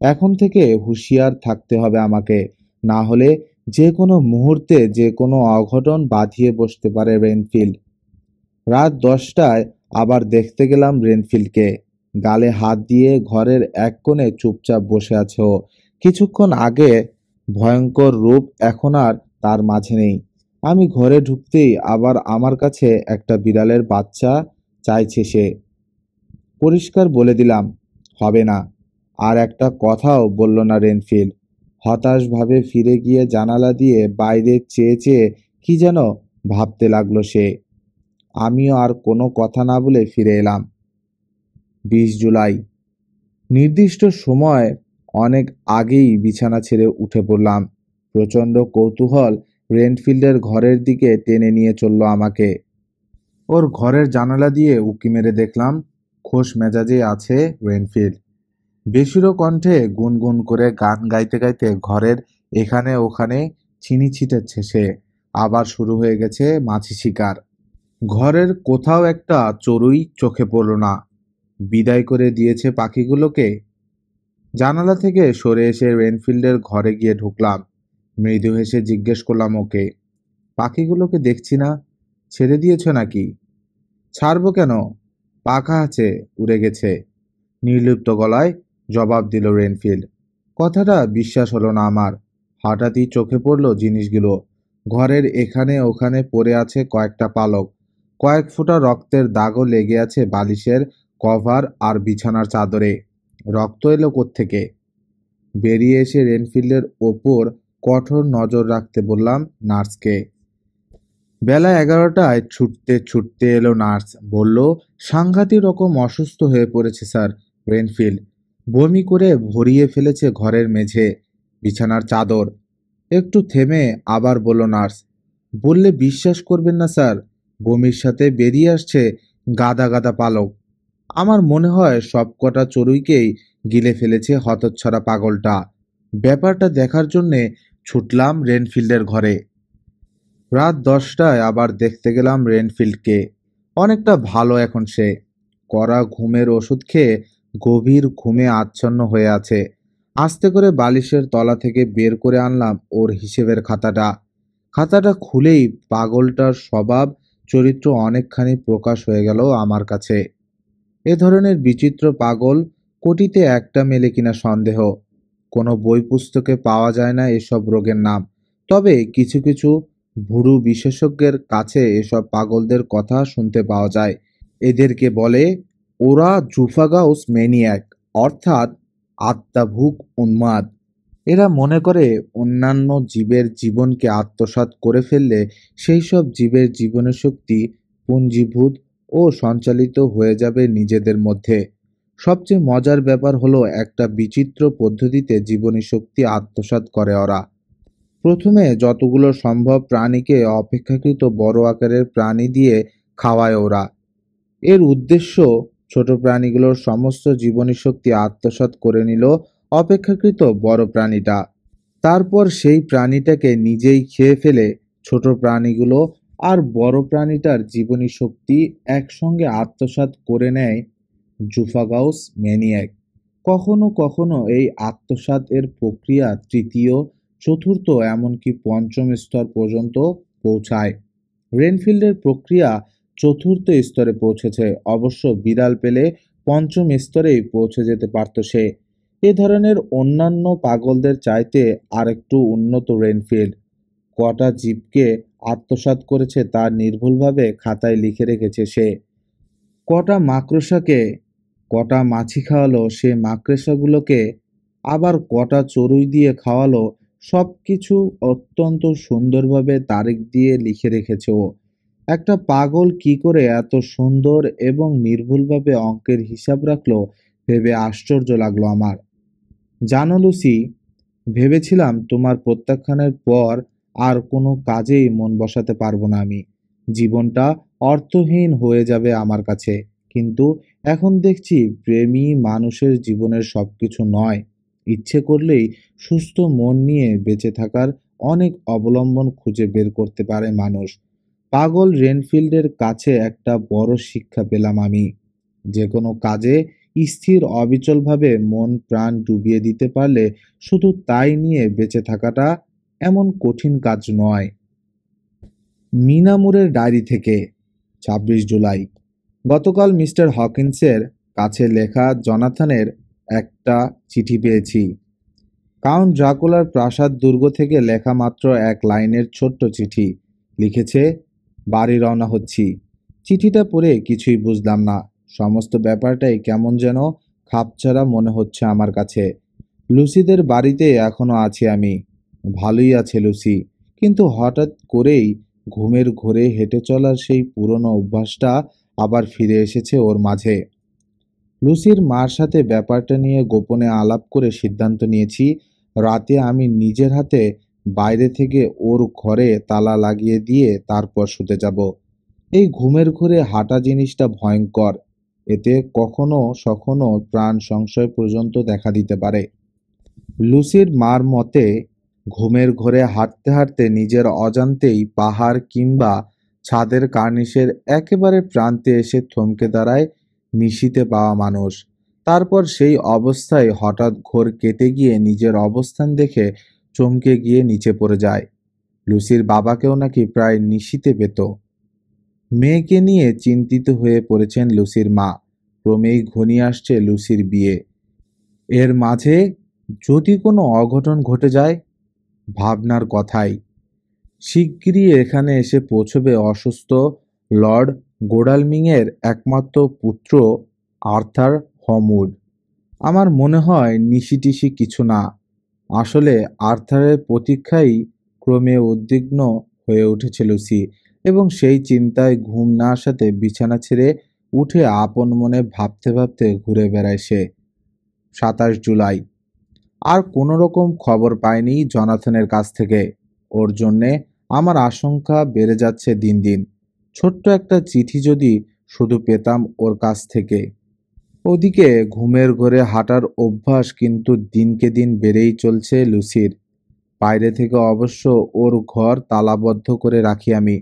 এখন থেকে হুঁশিয়ার থাকতে হবে আমাকে, না হলে যে কোনো মুহূর্তে যে কোনো অঘটন বাঁধিয়ে বসতে পারে রেনফিল্ড। রাত 10টায় আবার দেখতে গেলাম রেনফিল্ডকে। গালে হাত দিয়ে ঘরের এক কোণে চুপচাপ বসে আছে ও। কিছুক্ষণ আগে ভয়ঙ্কর রূপ এখন আর তার মাঝে নেই। আমি ঘরে ঢুকতেই আবার আমার কাছে একটা বিড়ালের বাচ্চা চাইছে সে। পরিষ্কার বলে দিলাম, হবে না। আর একটা কথাও বলল না রেনফিল্ড। হতাশভাবে ফিরে গিয়ে জানালা দিয়ে বাইরে চেয়ে চেয়ে কি যেন ভাবতে লাগলো সে। আমিও আর কোনো কথা না বলে ফিরে এলাম। 20 জুলাই। নির্দিষ্ট সময় অনেক আগেই বিছানা ছেড়ে উঠে পড়লাম। প্রচণ্ড কৌতূহল রেনফিল্ডের ঘরের দিকে টেনে নিয়ে চলল আমাকে। ওর ঘরের জানালা দিয়ে উঁকি মেরে দেখলাম খোশ মেজাজে আছে রেনফিল্ড। বেসুরো কণ্ঠে গুনগুন করে গান গাইতে গাইতে ঘরের এখানে ওখানে চিনি ছিটাচ্ছে সে। আবার শুরু হয়ে গেছে মাছি শিকার। ঘরের কোথাও একটা চড়ুই চোখে পড়ল না। বিদায় করে দিয়েছে পাখিগুলোকে। জানালা থেকে সরে এসে রেনফিল্ডের ঘরে গিয়ে ঢুকলাম। মৃদু হেসে জিজ্ঞেস করলাম ওকে, পাখিগুলোকে দেখছি না, ছেড়ে দিয়েছ নাকি? ছাড়বো কেন, পাখা আছে, উড়ে গেছে। নির্লিপ্ত গলায় জবাব দিল রেনফিল্ড। কথাটা বিশ্বাস হলো না আমার। হঠাৎই চোখে পড়ল জিনিসগুলো। ঘরের এখানে ওখানে পড়ে আছে কয়েকটা পালক। কয়েক ফোঁটা রক্তের দাগও লেগে আছে বালিশের কভার আর বিছানার চাদরে। রক্ত এলো কোত্থেকে? বেরিয়ে এসে রেনফিল্ডের ওপর কঠোর নজর রাখতে বললাম নার্সকে। বেলা 11টায় ছুটতে ছুটতে এলো নার্স। বলল, সাংঘাতিক রকম অসুস্থ হয়ে পড়েছে স্যার রেনফিল্ড। বমি করে ভরিয়ে ফেলেছে ঘরের মেঝে, বিছানার চাদর। একটু থেমে আবার বলল নার্স, বললে বিশ্বাস করবেন না স্যার, বমির সাথে বেরিয়ে আসছে গাদা গাদা পালক। আমার মনে হয় সবকটা চড়ুইকেই গিলে ফেলেছে হতচ্ছাড়া পাগলটা। ব্যাপারটা দেখার জন্যে ছুটলাম রেনফিল্ডের ঘরে। রাত 10টায় আবার দেখতে গেলাম রেনফিল্ডকে। অনেকটা ভালো এখন সে। কড়া ঘুমের ওষুধ খেয়ে গভীর ঘুমে আচ্ছন্ন হয়ে আছে। আস্তে করে বালিশের তলা থেকে বের করে আনলাম ওর হিসেবের খাতাটা। খাতাটা খুলেই পাগলটার স্বভাব চরিত্র অনেকখানি প্রকাশ হয়ে গেল আমার কাছে। এ ধরনের বিচিত্র পাগল কোটিতে একটা মেলে কিনা সন্দেহ। কোনো বই পুস্তকে পাওয়া যায় না এসব রোগের নাম। তবে কিছু কিছু ভুরু বিশেষজ্ঞের কাছে এসব পাগলদের কথা শুনতে পাওয়া যায়। এদেরকে বলে ওরা জুফাগাউস ম্যানিয়াক, অর্থাৎ আত্মাভুক উন্মাদ। এরা মনে করে অন্যান্য জীবের জীবনকে আত্মসাৎ করে ফেললে সেই সব জীবের জীবনের শক্তি পুঞ্জীভূত ও সঞ্চালিত হয়ে যাবে নিজেদের মধ্যে। সবচেয়ে মজার ব্যাপার হলো একটা বিচিত্র পদ্ধতিতে জীবনী শক্তি আত্মসাৎ করে ওরা। প্রথমে যতগুলো সম্ভব প্রাণীকে অপেক্ষাকৃত বড় আকারের প্রাণী দিয়ে খাওয়ায় ওরা। এর উদ্দেশ্য, ছোট প্রাণীগুলোর সমস্ত জীবনী শক্তি আত্মসাৎ করে নিল অপেক্ষাকৃত বড় প্রাণীটা। তারপর সেই প্রাণীটাকে নিজেই খেয়ে ফেলে ছোট প্রাণীগুলো আর বড় প্রাণীটার জীবনী শক্তি একসঙ্গে আত্মসাৎ করে নেয় জুফাগাউস ম্যানিয়াক। কখনো কখনো এই আত্মসাৎ এর প্রক্রিয়া তৃতীয়, চতুর্থ, এমনকি পঞ্চম স্তর পর্যন্ত পৌঁছায়। রেনফিল্ডের প্রক্রিয়া চতুর্থ স্তরে পৌঁছেছে। অবশ্য বিড়াল পেলে পঞ্চম স্তরেই পৌঁছে যেতে পারত সে। এ ধরনের অন্যান্য পাগলদের চাইতে আরেকটু উন্নত রেনফিল্ড। কটা জীবকে আত্মসাৎ করেছে তা নির্ভুলভাবে খাতায় লিখে রেখেছে সে। কটা মাকড়সাকে কটা মাছি খাওয়ালো সে মাকড়সাগুলোকে, আবার কটা চড়ুই দিয়ে খাওয়ালো, সব কিছু অত্যন্ত সুন্দরভাবে তারিখ দিয়ে লিখে রেখেছে ও। একটা পাগল কি করে এত সুন্দর এবং নির্ভুলভাবে অঙ্কের হিসাব রাখলো ভেবে আশ্চর্য লাগলো আমার। জানো লুসি, ভেবেছিলাম তোমার প্রত্যাখ্যানের পর আর কোনো কাজেই মন বসাতে পারবো না আমি। জীবনটা অর্থহীন হয়ে যাবে আমার কাছে। কিন্তু এখন দেখছি প্রেমই মানুষের জীবনের সবকিছু নয়। ইচ্ছে করলেই সুস্থ মন নিয়ে বেঁচে থাকার অনেক অবলম্বন খুঁজে বের করতে পারে মানুষ। পাগল রেনফিল্ডের কাছে একটা বড় শিক্ষা পেলাম আমি। যে কোনো কাজে স্থির অবিচলভাবে মন প্রাণ ডুবিয়ে দিতে পারলে শুধু তাই নিয়ে বেঁচে থাকাটা এমন কঠিন কাজ নয়। মিনামুরের ডায়েরি থেকে 26 জুলাই। গতকাল মিস্টার হকিন্সের কাছে লেখা জনাথনের একটা চিঠি পেয়েছি। কাউন্ট ড্রাকুলার প্রাসাদ দুর্গ থেকে লেখা মাত্র এক লাইনের ছোট্ট চিঠি। লিখেছে, বাড়ি রওনা হচ্ছি। চিঠিটা পড়ে কিছুই বুঝলাম না। সমস্ত ব্যাপারটাই কেমন যেন খাপছাড়া মনে হচ্ছে আমার কাছে। লুসিদের বাড়িতে এখনো আছি আমি। ভালোই আছে লুসি, কিন্তু হঠাৎ করেই ঘুমের ঘোরে হেঁটে চলার সেই পুরনো অভ্যাসটা আবার ফিরে এসেছে ওর মাঝে। লুসির মার সাথে ব্যাপারটা নিয়ে গোপনে আলাপ করে সিদ্ধান্ত নিয়েছি রাতে আমি নিজের হাতে বাইরে থেকে ওর ঘরে তালা লাগিয়ে দিয়ে তারপর শুতে যাব। এই ঘুমের ঘোরে হাঁটা জিনিসটা ভয়ঙ্কর। এতে কখনো সখনো প্রাণ সংশয় পর্যন্ত দেখা দিতে পারে। লুসির মার মতে ঘুমের ঘোরে হাঁটতে হাঁটতে নিজের অজান্তেই পাহাড় কিংবা ছাদের কার্নিশের একেবারে প্রান্তে এসে থমকে দাঁড়ায় নিশিতে পাওয়া মানুষ। তারপর সেই অবস্থায় হঠাৎ ঘোর কেটে গিয়ে নিজের অবস্থান দেখে চমকে গিয়ে নিচে পড়ে যায়। লুসির বাবাকেও নাকি প্রায় নিশিতে পেত। মেয়েকে নিয়ে চিন্তিত হয়ে পড়েছেন লুসির মা। ক্রমেই ঘনিয়ে আসছে লুসির বিয়ে। এর মাঝে যদি কোনো অঘটন ঘটে যায়, ভাবনার কথাই। শিগগিরই এখানে এসে পৌঁছবে অসুস্থ লর্ড গোডালমিংয়ের একমাত্র পুত্র আর্থার হমউড। আমার মনে হয় নিশি-টিশি কিছু না। আসলে আর্থারের প্রতীক্ষাই ক্রমে উদ্বিগ্ন হয়ে উঠেছে লুসি। এবং সেই চিন্তায় ঘুম না আসাতে বিছানা ছেড়ে উঠে আপন মনে ভাবতে ভাবতে ঘুরে বেড়ায় সে। 27 জুলাই। আর কোনো রকম খবর পাইনি জনাথনের কাছ থেকে। ওর জন্যে আমার আশঙ্কা বেড়ে যাচ্ছে দিন দিন। ছোট্ট একটা চিঠি যদি শুধু পেতাম ওর কাছ থেকে। ওদিকে ঘুমের ঘোরে হাঁটার অভ্যাস কিন্তু দিনকে দিন বেড়েই চলছে লুসির। বাইরে থেকে অবশ্য ওর ঘর তালাবদ্ধ করে রাখি আমি,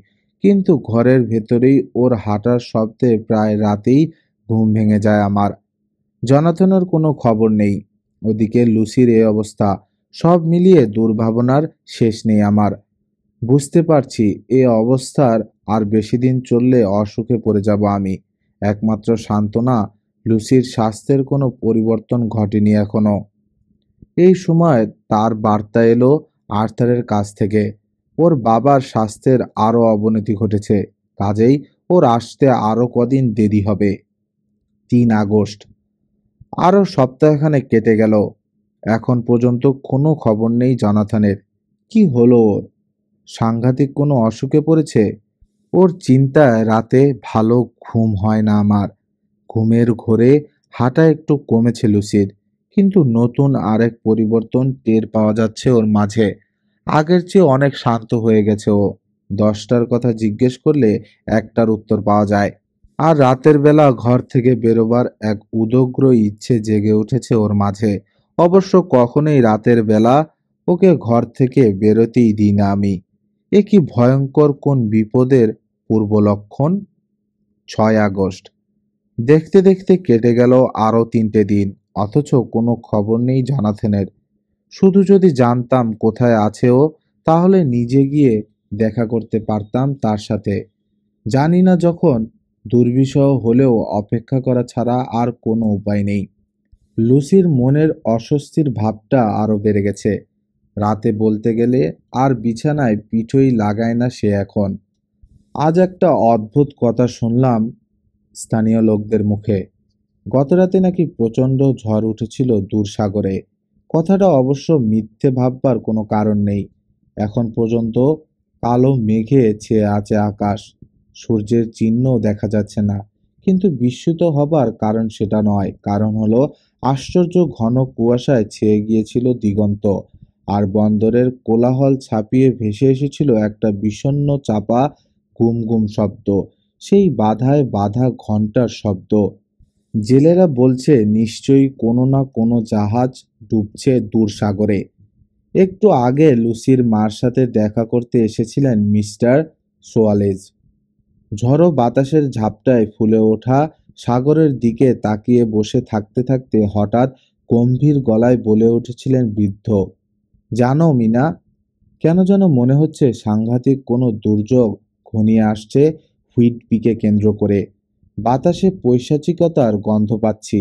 কিন্তু ঘরের ভেতরেই ওর হাঁটার শব্দে প্রায় রাতেই ঘুম ভেঙে যায় আমার। জনাথনের কোনো খবর নেই, ওদিকে লুসির এই অবস্থা, সব মিলিয়ে দুর্ভাবনার শেষ নেই আমার। বুঝতে পারছি এ অবস্থার আর বেশি দিন চললে অসুখে পড়ে যাব আমি। একমাত্র সান্ত্বনা, লুসির স্বাস্থ্যের কোনো পরিবর্তন ঘটেনি এখনো। এই সময় তার বার্তা এলো আর্থারের কাছ থেকে। ওর বাবার স্বাস্থ্যের আরও অবনতি ঘটেছে, কাজেই ওর আসতে আরও কদিন দেরি হবে। 3 আগস্ট। আরও সপ্তাহখানেক কেটে গেল, এখন পর্যন্ত কোনো খবর নেই জনাথনের। কি হলো ওর? সাংঘাতিক কোনো অসুখে পড়েছে? ওর চিন্তায় রাতে ভালো ঘুম হয় না আমার। ঘুমের ঘোরে হাঁটা একটু কমেছে লুসির, কিন্তু নতুন আরেক পরিবর্তন টের পাওয়া যাচ্ছে ওর মাঝে। আগের চেয়ে অনেক শান্ত হয়ে গেছে ও। 10টার কথা জিজ্ঞেস করলে 1টার উত্তর পাওয়া যায়। আর রাতের বেলা ঘর থেকে বেরোবার এক উদগ্র ইচ্ছে জেগে উঠেছে ওর মাঝে। অবশ্য কখনোই রাতের বেলা ওকে ঘর থেকে বেরোতেই দিই না আমি। এ কি ভয়ঙ্কর কোন বিপদের পূর্ব লক্ষণ! 6 আগস্ট। দেখতে দেখতে কেটে গেল আরও 3টে দিন, অথচ কোনো খবর নেই জনাথনের। শুধু যদি জানতাম কোথায় আছে ও, তাহলে নিজে গিয়ে দেখা করতে পারতাম তার সাথে। জানি না যখন, দুর্বিষহ হলেও অপেক্ষা করা ছাড়া আর কোনো উপায় নেই। লুসির মনের অস্বস্তির ভাবটা আরও বেড়ে গেছে। রাতে বলতে গেলে আর বিছানায় পিঠই লাগায় না সে এখন। আজ একটা অদ্ভুত কথা শুনলাম স্থানীয় লোকদের মুখে। গতরাতে নাকি প্রচণ্ড ঝড় উঠেছিল দূর সাগরে। কথাটা অবশ্য মিথ্যে ভাববার কোনো কারণ নেই। এখন পর্যন্ত কালো মেঘে ছেয়ে আছে আকাশ, সূর্যের চিহ্নও দেখা যাচ্ছে না। কিন্তু বিস্মিত হবার কারণ সেটা নয়, কারণ হলো আশ্চর্য ঘন কুয়াশায় ছেয়ে গিয়েছিল দিগন্ত, আর বন্দরের কোলাহল ছাপিয়ে ভেসে এসেছিল একটা বিষণ্ণ চাপা গুম গুম শব্দ, সেই বাধায় বাধা ঘন্টার শব্দ। জেলেরা বলছে নিশ্চয়ই কোনো না কোনো জাহাজ ডুবছে দূর সাগরে। একটু আগে লুসির মার সাথে দেখা করতে এসেছিলেন মিস্টার সোয়ালেজ। ঝড়ো বাতাসের ঝাপটায় ফুলে ওঠা সাগরের দিকে তাকিয়ে বসে থাকতে থাকতে হঠাৎ গম্ভীর গলায় বলে উঠেছিলেন বৃদ্ধ, জানো মিনা, কেন যেন মনে হচ্ছে সাংঘাতিক কোনো দুর্যোগ ঘনিয়ে আসছে হুইটবিকে কেন্দ্র করে। বাতাসে পৈশাচিকতার গন্ধ পাচ্ছি।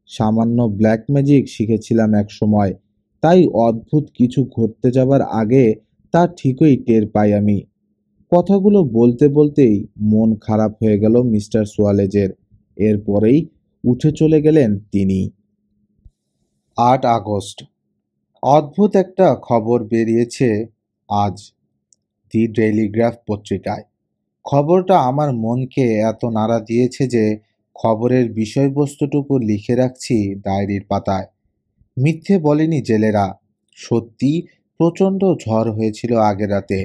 সামান্য ব্ল্যাক ম্যাজিক শিখেছিলাম এক সময়, তাই অদ্ভুত কিছু ঘটতে যাবার আগে তা ঠিকই টের পাই আমি। কথাগুলো বলতে বলতেই মন খারাপ হয়ে গেল মিস্টার সোয়ালেজের। এরপরেই উঠে চলে গেলেন তিনি। 8 আগস্ট। অদ্ভুত একটা খবর বেরিয়েছে আজ দি টেলিগ্রাফ পত্রিকায়। খবরটা আমার মনকে এত নাড়া দিয়েছে যে খবরের বিষয়বস্তুটুকু লিখে রাখছি ডায়েরির পাতায়। মিথ্যে বলেনি জেলেরা, সত্যি প্রচণ্ড ঝড় হয়েছিল আগের রাতে।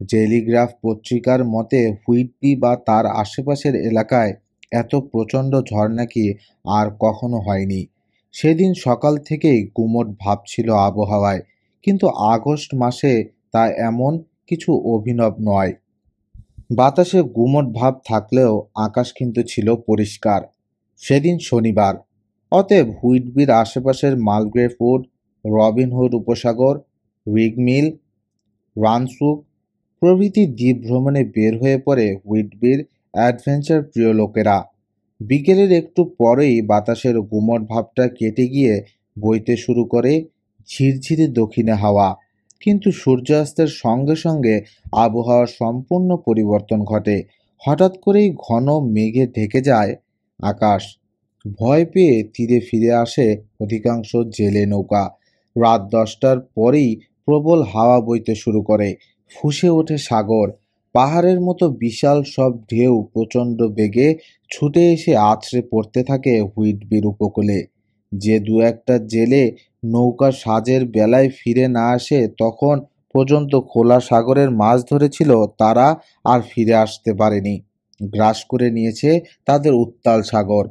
টেলিগ্রাফ পত্রিকার মতে হুইটবি বা তার আশেপাশের এলাকায় এত প্রচণ্ড ঝড় নাকি আর কখনো হয়নি। সেদিন সকাল থেকেই গুমোট ভাব ছিল আবহাওয়ায়, কিন্তু আগস্ট মাসে তা এমন কিছু অভিনব নয়। বাতাসে গুমোট ভাব থাকলেও আকাশ কিন্তু ছিল পরিষ্কার। সেদিন শনিবার। অতএব হুইটবির আশেপাশের মালগ্রেভ উড, রবিনহুড উপসাগর, রিগমিল, রানসুক প্রভৃতি দ্বীপ ভ্রমণে বের হয়ে পড়ে হুইটবির অ্যাডভেঞ্চার প্রিয় লোকেরা। বিকেলের একটু পরেই বাতাসের গুমোট ভাবটা কেটে গিয়ে বইতে শুরু করে ঝিরঝিরে দক্ষিণে হাওয়া। কিন্তু সূর্যাস্তের সঙ্গে সঙ্গে আবহাওয়ার সম্পূর্ণ পরিবর্তন ঘটে। হঠাৎ করেই ঘন মেঘে ঢেকে যায় আকাশ। ভয় পেয়ে তীরে ফিরে আসে অধিকাংশ জেলে নৌকা। রাত 10টার পরেই প্রবল হাওয়া বইতে শুরু করে, ফুঁসে ওঠে সাগর। পাহাড়ের মতো বিশাল সব ঢেউ প্রচণ্ড বেগে ছুটে এসে আছড়ে পড়তে থাকে হুইটবির উপকূলে। যে দু একটা জেলে নৌকা সাজের বেলায় ফিরে না আসে তখন পর্যন্ত খোলা সাগরের মাছ ধরেছিল, তারা আর ফিরে আসতে পারেনি। গ্রাস করে নিয়েছে তাদের উত্তাল সাগর।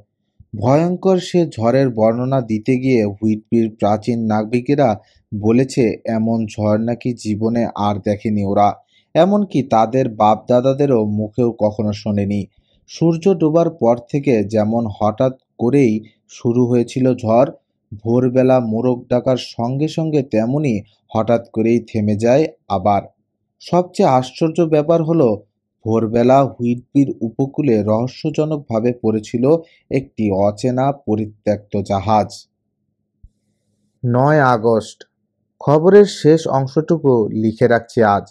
ভয়ঙ্কর সে ঝড়ের বর্ণনা দিতে গিয়ে হুইটবির প্রাচীন নাবিকেরা বলেছে এমন ঝড় নাকি জীবনে আর দেখেনি ওরা, এমনকি তাদের বাপ দাদাদেরও মুখেও কখনো শোনেনি। সূর্য ডোবার পর থেকে যেমন হঠাৎ করেই শুরু হয়েছিল ঝড়, ভোরবেলা মোরগ ডাকার সঙ্গে সঙ্গে তেমনি হঠাৎ করেই থেমে যায় আবার। সবচেয়ে আশ্চর্য ব্যাপার হলো, ভোরবেলা হুইটবির উপকূলে রহস্যজনকভাবে পড়েছিল একটি অচেনা পরিত্যক্ত জাহাজ। 9 আগস্ট। খবরের শেষ অংশটুকু লিখে রাখছি আজ।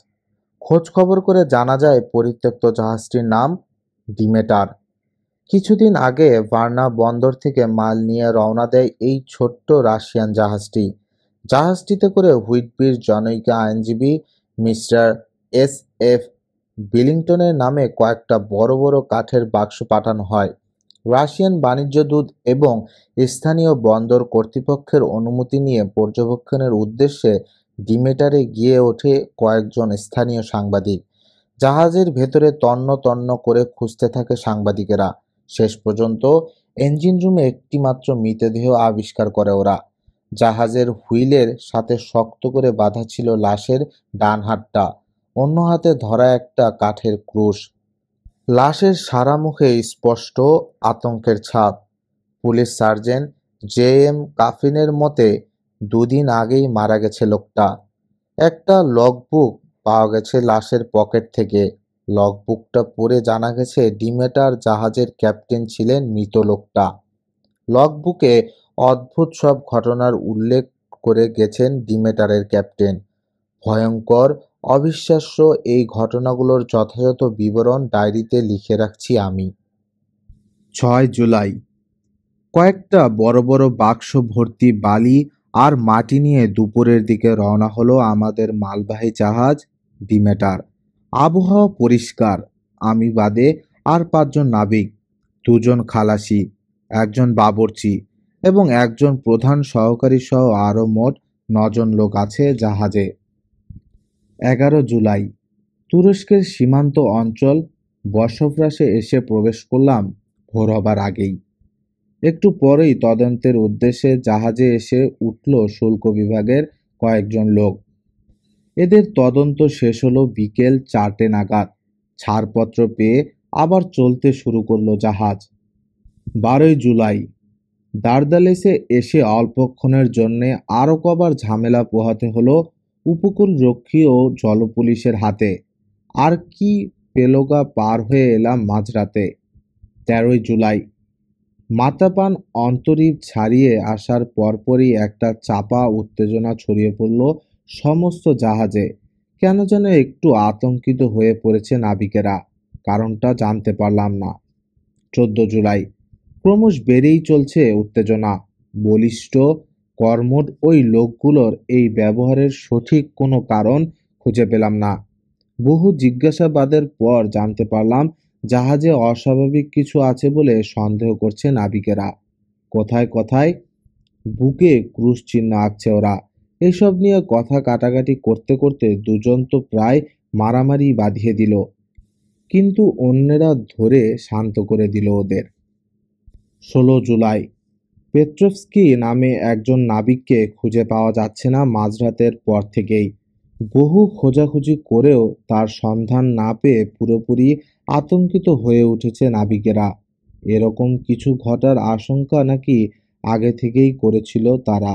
খোঁজ খবর করে জানা যায় পরিত্যক্ত জাহাজটির নাম ডিমেটার। কিছুদিন আগে ভার্না বন্দর থেকে মাল নিয়ে রওনা দেয় এই ছোট্ট রাশিয়ান জাহাজটি। জাহাজটিতে করে হুইটবির জনৈক আইনজীবী মিস্টার এস এফ বিলিংটনের নামে কয়েকটা বড় বড় কাঠের বাক্স পাঠানো হয়। রাশিয়ান বাণিজ্য দূত এবং স্থানীয় বন্দর কর্তৃপক্ষের অনুমতি নিয়ে পর্যবেক্ষণের উদ্দেশ্যে ডিমেটারে গিয়ে ওঠে কয়েকজন স্থানীয় সাংবাদিক। জাহাজের ভেতরে তন্ন তন্ন করে খুঁজতে থাকে সাংবাদিকেরা। শেষ পর্যন্ত ইঞ্জিন রুমে একটি মাত্র মৃতদেহ আবিষ্কার করে ওরা। জাহাজের হুইলের সাথে শক্ত করে বাঁধা ছিল লাশের ডান হাতটা, অন্য হাতে ধরা একটা কাঠের ক্রুশ। লাশের সারা মুখে স্পষ্ট আতঙ্কের ছাপ। পুলিশ সার্জেন্ট জে এম কাফিনের মতে 2 দিন আগেই মারা গেছে লোকটা। একটা লগবুক পাওয়া গেছে লাশের পকেট থেকে। লগবুকটা পড়ে জানা গেছে ডিমেটার জাহাজের ক্যাপ্টেন ছিলেন মৃত লোকটা। লগবুকে অদ্ভুত সব ঘটনার উল্লেখ করে গেছেন ডিমেটারের ক্যাপ্টেন। ভয়ঙ্কর, অবিশ্বাস্য এই ঘটনাগুলোর যথাযথ বিবরণ ডায়েরিতে লিখে রাখছি আমি। 6 জুলাই। কয়েকটা বড় বড় বাক্স ভর্তি বালি আর মাটি নিয়ে দুপুরের দিকে রওনা হলো আমাদের মালবাহী জাহাজ ডিমেটার। আবহাওয়া পরিষ্কার। আমি বাদে আর 5জন নাবিক, 2জন খালাসি, একজন বাবুর্চি এবং একজন প্রধান সহকারী সহ আরও মোট 9জন লোক আছে জাহাজে। 11 জুলাই। তুরস্কের সীমান্ত অঞ্চল বসফরাসে এসে প্রবেশ করলাম ভোর হবার আগেই। একটু পরেই তদন্তের উদ্দেশ্যে জাহাজে এসে উঠল শুল্ক বিভাগের কয়েকজন লোক। এদের তদন্ত শেষ হলো বিকেল 4টে নাগাদ। ছাড়পত্র পেয়ে আবার চলতে শুরু করলো জাহাজ। 12 জুলাই। দার্দালেসে এসে অল্পক্ষণের জন্যে আরও কবার ঝামেলা পোহাতে হলো উপকূল রক্ষী ও জলপুলিশের হাতে। আর কি পেলোগা পার হয়ে এলাম মাঝরাতে। 13 জুলাই। মাথাপান অন্তরীপ ছাড়িয়ে আসার পরপরই একটা চাপা উত্তেজনা ছড়িয়ে পড়ল সমস্ত জাহাজে। কেন যেন একটু আতঙ্কিত হয়ে পড়েছে নাবিকেরা। কারণটা জানতে পারলাম না। 14 জুলাই। ক্রমশ বেড়েই চলছে উত্তেজনা। বলিষ্ঠ, কর্মঠ ওই লোকগুলোর এই ব্যবহারের সঠিক কোনো কারণ খুঁজে পেলাম না। বহু জিজ্ঞাসাবাদের পর জানতে পারলাম জাহাজে অস্বাভাবিক কিছু আছে বলে সন্দেহ করছে নাবিকেরা। কোথায় কোথায় বুকে ক্রুশ চিহ্ন আঁকছে ওরা। এসব নিয়ে কথা কাটাকাটি করতে করতে 2জন তো প্রায় মারামারি বাঁধিয়ে দিল, কিন্তু অন্যেরা ধরে শান্ত করে দিল ওদের। 16 জুলাই। পেট্রোভস্কি নামে একজন নাবিককে খুঁজে পাওয়া যাচ্ছে না মাঝরাতের পর থেকেই। বহু খোঁজাখুঁজি করেও তার সন্ধান না পেয়ে পুরোপুরি আতঙ্কিত হয়ে উঠেছে নাবিকেরা। এরকম কিছু ঘটার আশঙ্কা নাকি আগে থেকেই করেছিল তারা।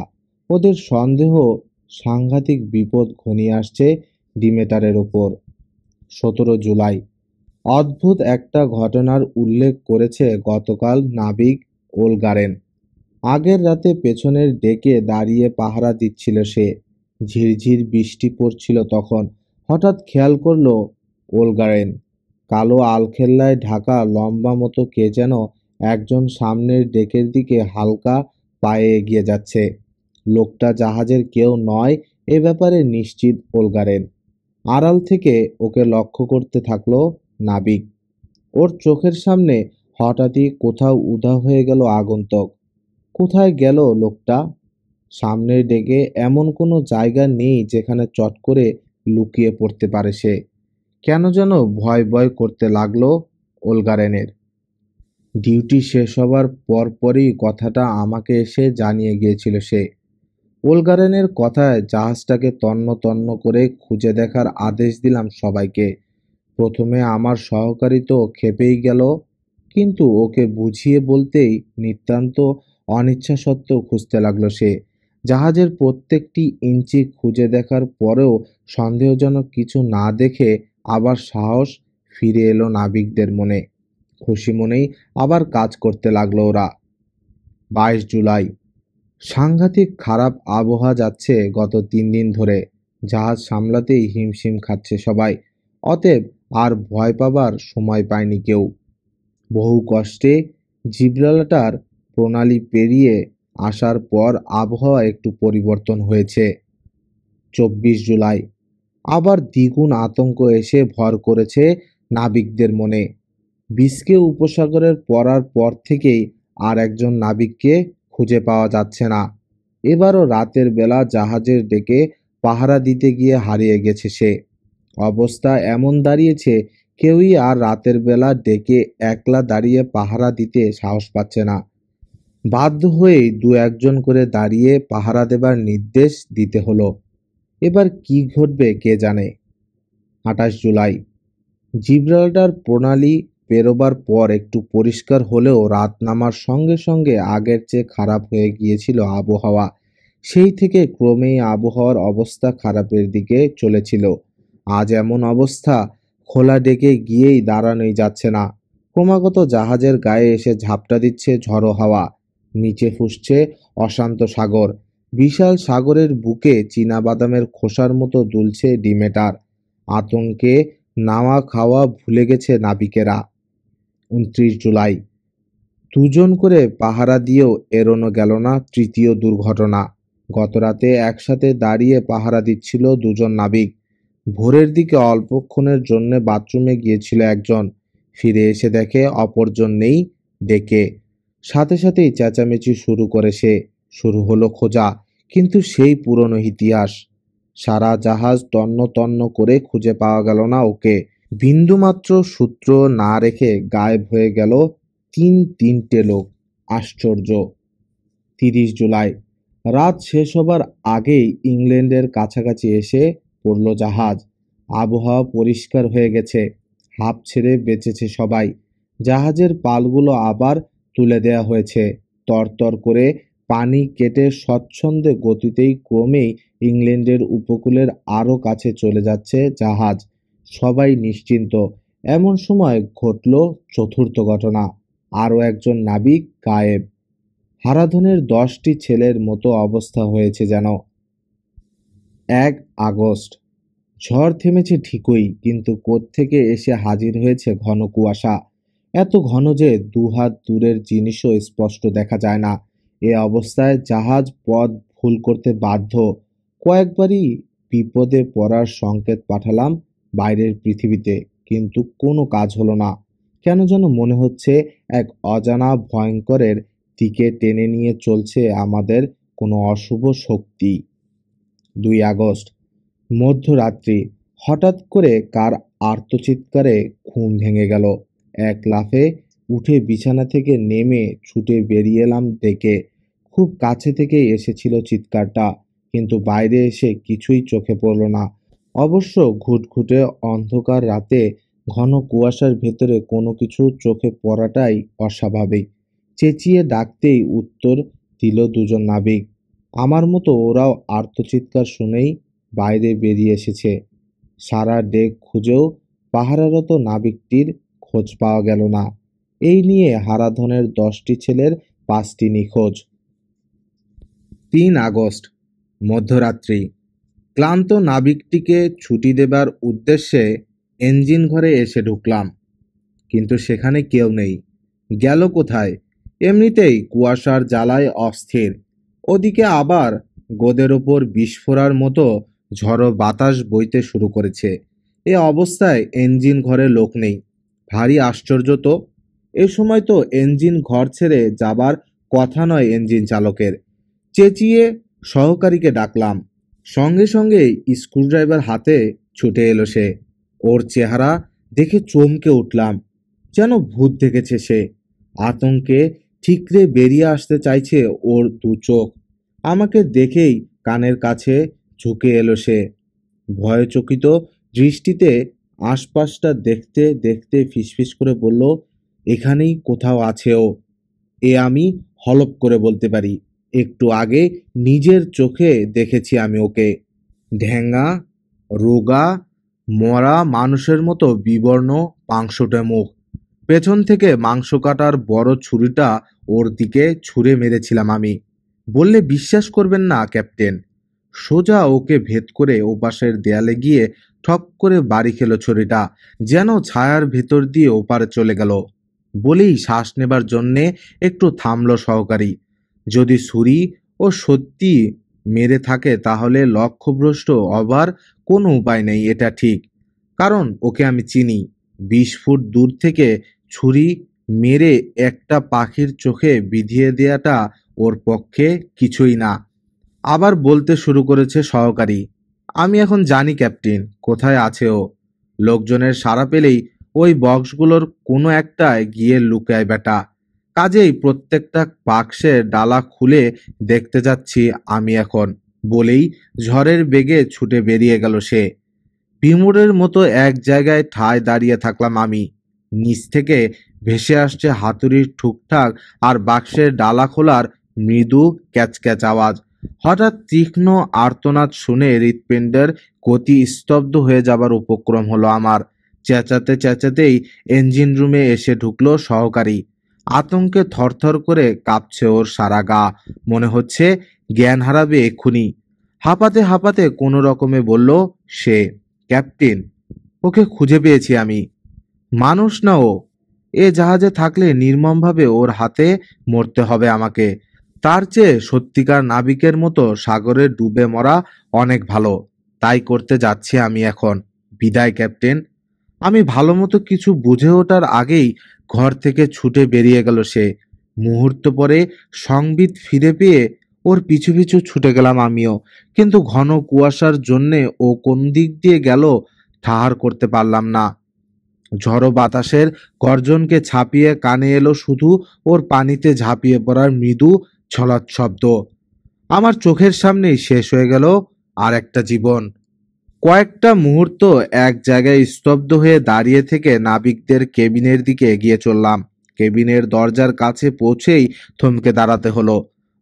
ওদের সন্দেহ সাংঘাতিক বিপদ ঘনিয়ে আসছে ডিমেটারের ওপর। 17 জুলাই। অদ্ভুত একটা ঘটনার উল্লেখ করেছে গতকাল নাবিক ওলগারেন। আগের রাতে পেছনের ডেকে দাঁড়িয়ে পাহারা দিচ্ছিল সে। ঝিরঝির বৃষ্টি পড়ছিল তখন। হঠাৎ খেয়াল করলো ওলগারেন, কালো আলখেল্লায় ঢাকা লম্বা মতো কে যেন একজন সামনের ডেকের দিকে হালকা পায়ে এগিয়ে যাচ্ছে। লোকটা জাহাজের কেউ নয় এ ব্যাপারে নিশ্চিত ওলগারেন। আড়াল থেকে ওকে লক্ষ্য করতে থাকলো নাবিক। ওর চোখের সামনে হঠাৎই কোথাও উধাও হয়ে গেল আগন্তুক। কোথায় গেল লোকটা? সামনের ডেকে এমন কোনো জায়গা নেই যেখানে চট করে লুকিয়ে পড়তে পারে সে। কেন যেন ভয় ভয় করতে লাগলো ওলগারেনের। ডিউটি শেষ হবার পরপরই কথাটা আমাকে এসে জানিয়ে গিয়েছিল সে। ওলগারেনের কথায় জাহাজটাকে তন্ন তন্ন করে খুঁজে দেখার আদেশ দিলাম সবাইকে। প্রথমে আমার সহকারী তো খেপেই গেল, কিন্তু ওকে বুঝিয়ে বলতেই নিতান্ত অনিচ্ছা সত্ত্বেও খুঁজতে লাগলো সে। জাহাজের প্রত্যেকটি ইঞ্চি খুঁজে দেখার পরেও সন্দেহজনক কিছু না দেখে আবার সাহস ফিরে এলো নাবিকদের মনে। খুশি মনেই আবার কাজ করতে লাগলো ওরা। 22 জুলাই। সাংঘাতিক খারাপ আবহাওয়া যাচ্ছে গত 3 দিন ধরে। জাহাজ সামলাতেই হিমশিম খাচ্ছে সবাই। অতএব আর ভয় পাবার সময় পায়নি কেউ। বহু কষ্টে জিব্রাল্টার প্রণালী পেরিয়ে আসার পর আবহাওয়া একটু পরিবর্তন হয়েছে। 24 জুলাই। আবার দ্বিগুণ আতঙ্ক এসে ভর করেছে নাবিকদের মনে। বিস্কে উপসাগরের পড়ার পর থেকেই আর একজন নাবিককে খুঁজে পাওয়া যাচ্ছে না। এবারও রাতের বেলা জাহাজের ডেকে পাহারা দিতে গিয়ে হারিয়ে গেছে সে। অবস্থা এমন দাঁড়িয়েছে, কেউই আর রাতের বেলা ডেকে একলা দাঁড়িয়ে পাহারা দিতে সাহস পাচ্ছে না। বাধ্য হয়েই 2-1 জন করে দাঁড়িয়ে পাহারা দেবার নির্দেশ দিতে হলো। এবার কি ঘটবে কে জানে। 28 জুলাই। জিব্রাল্টার প্রণালী পেরোবার পর একটু পরিষ্কার হলেও রাত নামার সঙ্গে সঙ্গে আগের চেয়ে খারাপ হয়ে গিয়েছিল আবহাওয়া। সেই থেকে ক্রমেই আবহাওয়ার অবস্থা খারাপের দিকে চলেছিল। আজ এমন অবস্থা, খোলা ডেকে গিয়েই দাঁড়ানোই যাচ্ছে না। ক্রমাগত জাহাজের গায়ে এসে ঝাপটা দিচ্ছে ঝড়ো হাওয়া। নিচে ফুঁসছে অশান্ত সাগর। বিশাল সাগরের বুকে চীনাবাদামের খোসার মতো দুলছে ডিমেটার। আতঙ্কে নাওয়া খাওয়া ভুলে গেছে নাবিকেরা। 29 জুলাই। 2 জন করে পাহারা দিয়েও এড়োনো গেল না তৃতীয় দুর্ঘটনা। গতরাতে একসাথে দাঁড়িয়ে পাহারা দিচ্ছিল 2 জন নাবিক। ভোরের দিকে অল্পক্ষণের জন্য বাথরুমে গিয়েছিল একজন। ফিরে এসে দেখে অপরজন নেই ডেকে। সাথে সাথেই চেঁচামেচি শুরু করে সে। শুরু হলো খোঁজা, কিন্তু সেই পুরনো ইতিহাস। সারা জাহাজ তন্ন তন্ন করে খুঁজে পাওয়া গেল না ওকে। বিন্দুমাত্র সূত্র না রেখে গায়েব হয়ে গেল তিনটে লোক। আশ্চর্য। 30 জুলাই। রাত শেষ হবার আগেই ইংল্যান্ডের কাছাকাছি এসে পড়ল জাহাজ। আবহাওয়া পরিষ্কার হয়ে গেছে। হাঁপ ছেড়ে বেঁচেছে সবাই। জাহাজের পালগুলো আবার তুলে দেয়া হয়েছে। তরতর করে পানি কেটে স্বচ্ছন্দে গতিতেই ক্রমেই ইংল্যান্ডের উপকূলের আরও কাছে চলে যাচ্ছে জাহাজ। সবাই নিশ্চিন্ত। এমন সময় ঘটল চতুর্থ ঘটনা। আরও একজন নাবিক গায়েব। হারাধনের 10টি ছেলের মতো অবস্থা হয়েছে যেন। 1 আগস্ট। ঝড় থেমেছে ঠিকই, কিন্তু কোত্থেকে এসে হাজির হয়েছে ঘন কুয়াশা। এত ঘন যে 2 হাত দূরের জিনিসও স্পষ্ট দেখা যায় না। এ অবস্থায় জাহাজ পথ ভুল করতে বাধ্য। কয়েকবারই বিপদে পড়ার সংকেত পাঠালাম বাইরের পৃথিবীতে, কিন্তু কোনো কাজ হলো না। কেন যেন মনে হচ্ছে এক অজানা ভয়ঙ্করের দিকে টেনে নিয়ে চলছে আমাদের কোনো অশুভ শক্তি। 2 আগস্ট। মধ্যরাত্রি। হঠাৎ করে কার আর্তচিৎকারে ঘুম ভেঙে গেল। এক লাফে উঠে বিছানা থেকে নেমে ছুটে বেরিয়ে এলাম ডেকে। খুব কাছে থেকেই এসেছিল চিৎকারটা, কিন্তু বাইরে এসে কিছুই চোখে পড়ল না। অবশ্য ঘুটঘুটে অন্ধকার রাতে ঘন কুয়াশার ভেতরে কোনো কিছু চোখে পড়াটাই অস্বাভাবিক। চেঁচিয়ে ডাকতেই উত্তর দিল 2 জন নাবিক। আমার মতো ওরাও আর্তচিৎকার শুনেই বাইরে বেরিয়ে এসেছে। সারা ডেক খুঁজেও পাহারারত নাবিকটির খোঁজ পাওয়া গেল না। এই নিয়ে হারাধনের 10টি ছেলের 5টি নিখোঁজ। 3 আগস্ট। মধ্যরাত্রি। ক্লান্ত নাবিকটিকে ছুটি দেবার উদ্দেশ্যে ইঞ্জিন ঘরে এসে ঢুকলাম, কিন্তু সেখানে কেউ নেই। গেল কোথায়? এমনিতেই কুয়াশার জ্বালায় অস্থির। ওদিকে আবার গোদের ওপর বিস্ফোরার মতো ঝড়ো বাতাস বইতে শুরু করেছে। এ অবস্থায় ইঞ্জিন ঘরে লোক নেই। ভারী আশ্চর্য তো। এ সময় তো ইঞ্জিন ঘর ছেড়ে যাবার কথা নয় ইঞ্জিন চালকের। চেঁচিয়ে সহকারীকে ডাকলাম। সঙ্গে সঙ্গে স্ক্রুড্রাইভার হাতে ছুটে এলো সে। ওর চেহারা দেখে চমকে উঠলাম, যেন ভূত দেখেছে সে। আতঙ্কে ঠিকরে বেরিয়ে আসতে চাইছে ওর দু চোখ। আমাকে দেখেই কানের কাছে ঝুঁকে এলো সে। ভয়চকিত দৃষ্টিতে আশপাশটা দেখতে দেখতে ফিসফিস করে বলল, এখানেই কোথাও আছে ও। এ আমি হলপ করে বলতে পারি। একটু আগে নিজের চোখে দেখেছি আমি ওকে। ঢেঙ্গা, রোগা, মরা মানুষের মতো বিবর্ণ, পাংশুটে মুখ। পেছন থেকে মাংস কাটার বড় ছুরিটা ওর দিকে ছুঁড়ে মেরেছিলাম আমি। বললে বিশ্বাস করবেন না ক্যাপ্টেন। সোজা ওকে ভেদ করে ওপাশের দেয়ালে গিয়ে ঠক করে বাড়ি খেলো ছুরিটা, যেন ছায়ার ভেতর দিয়ে ওপারে চলে গেল। বলেই শ্বাস নেবার জন্যে একটু থামল সহকারী। যদি ছুরি ও সত্যি মেরে থাকে তাহলে লক্ষ্যভ্রষ্ট হবার কোনো উপায় নেই, এটা ঠিক। কারণ ওকে আমি চিনি। 20 ফুট দূর থেকে ছুরি মেরে একটা পাখির চোখে বিধিয়ে দেয়াটা ওর পক্ষে কিছুই না। আবার বলতে শুরু করেছে সহকারী, আমি এখন জানি ক্যাপ্টেন কোথায় আছে ও। লোকজনের সাড়া পেলেই ওই বক্সগুলোর কোনো একটায় গিয়ে লুকায় বেটা। কাজেই প্রত্যেকটা বাক্সের ডালা খুলে দেখতে যাচ্ছি আমি এখন। বলেই ঝড়ের বেগে ছুটে বেরিয়ে গেল সে। বিমূঢ়ের মতো এক জায়গায় ঠায় দাঁড়িয়ে থাকলাম আমি। নিচ থেকে ভেসে আসছে হাতুড়ির ঠুকঠাক আর বাক্সের ডালা খোলার মৃদু ক্যাচক্যাচ আওয়াজ। হঠাৎ তীক্ষ্ণ আর্তনাদ শুনে হৃৎপিণ্ডের গতি স্তব্ধ হয়ে যাবার উপক্রম হলো আমার। চেঁচাতে চেঁচাতেই ইঞ্জিন রুমে এসে ঢুকলো সহকারী। আতঙ্কে থরথর করে কাঁপছে ওর সারা গা। মনে হচ্ছে জ্ঞান হারাবে এক্ষুনি। হাঁপাতে হাঁপাতে কোনো রকমে বলল সে, ক্যাপ্টেন, ওকে খুঁজে পেয়েছি আমি। মানুষ না ও। এ জাহাজে থাকলে নির্মমভাবে ওর হাতে মরতে হবে আমাকে। তার চেয়ে সত্যিকার নাবিকের মতো সাগরে ডুবে মরা অনেক ভালো। তাই করতে যাচ্ছি আমি এখন। বিদায় ক্যাপ্টেন। আমি ভালো মতো কিছু বুঝে ওঠার আগেই ঘর থেকে ছুটে বেরিয়ে গেল সে। মুহূর্ত পরে সংবিৎ ফিরে পেয়ে ওর পিছু পিছু ছুটে গেলাম আমিও। কিন্তু ঘন কুয়াশার জন্যে ও কোন দিক দিয়ে গেল ঠাহর করতে পারলাম না। ঝড়ো বাতাসের গর্জনকে ছাপিয়ে কানে এলো শুধু ওর পানিতে ঝাঁপিয়ে পড়ার মৃদু ছলাৎ শব্দ। আমার চোখের সামনেই শেষ হয়ে গেল আর একটা জীবন। কয়েকটা মুহূর্ত এক জায়গায় স্তব্ধ হয়ে দাঁড়িয়ে থেকে নাবিকদের কেবিনের দিকে এগিয়ে চললাম। কেবিনের দরজার কাছে পৌঁছেই থমকে দাঁড়াতে হলো।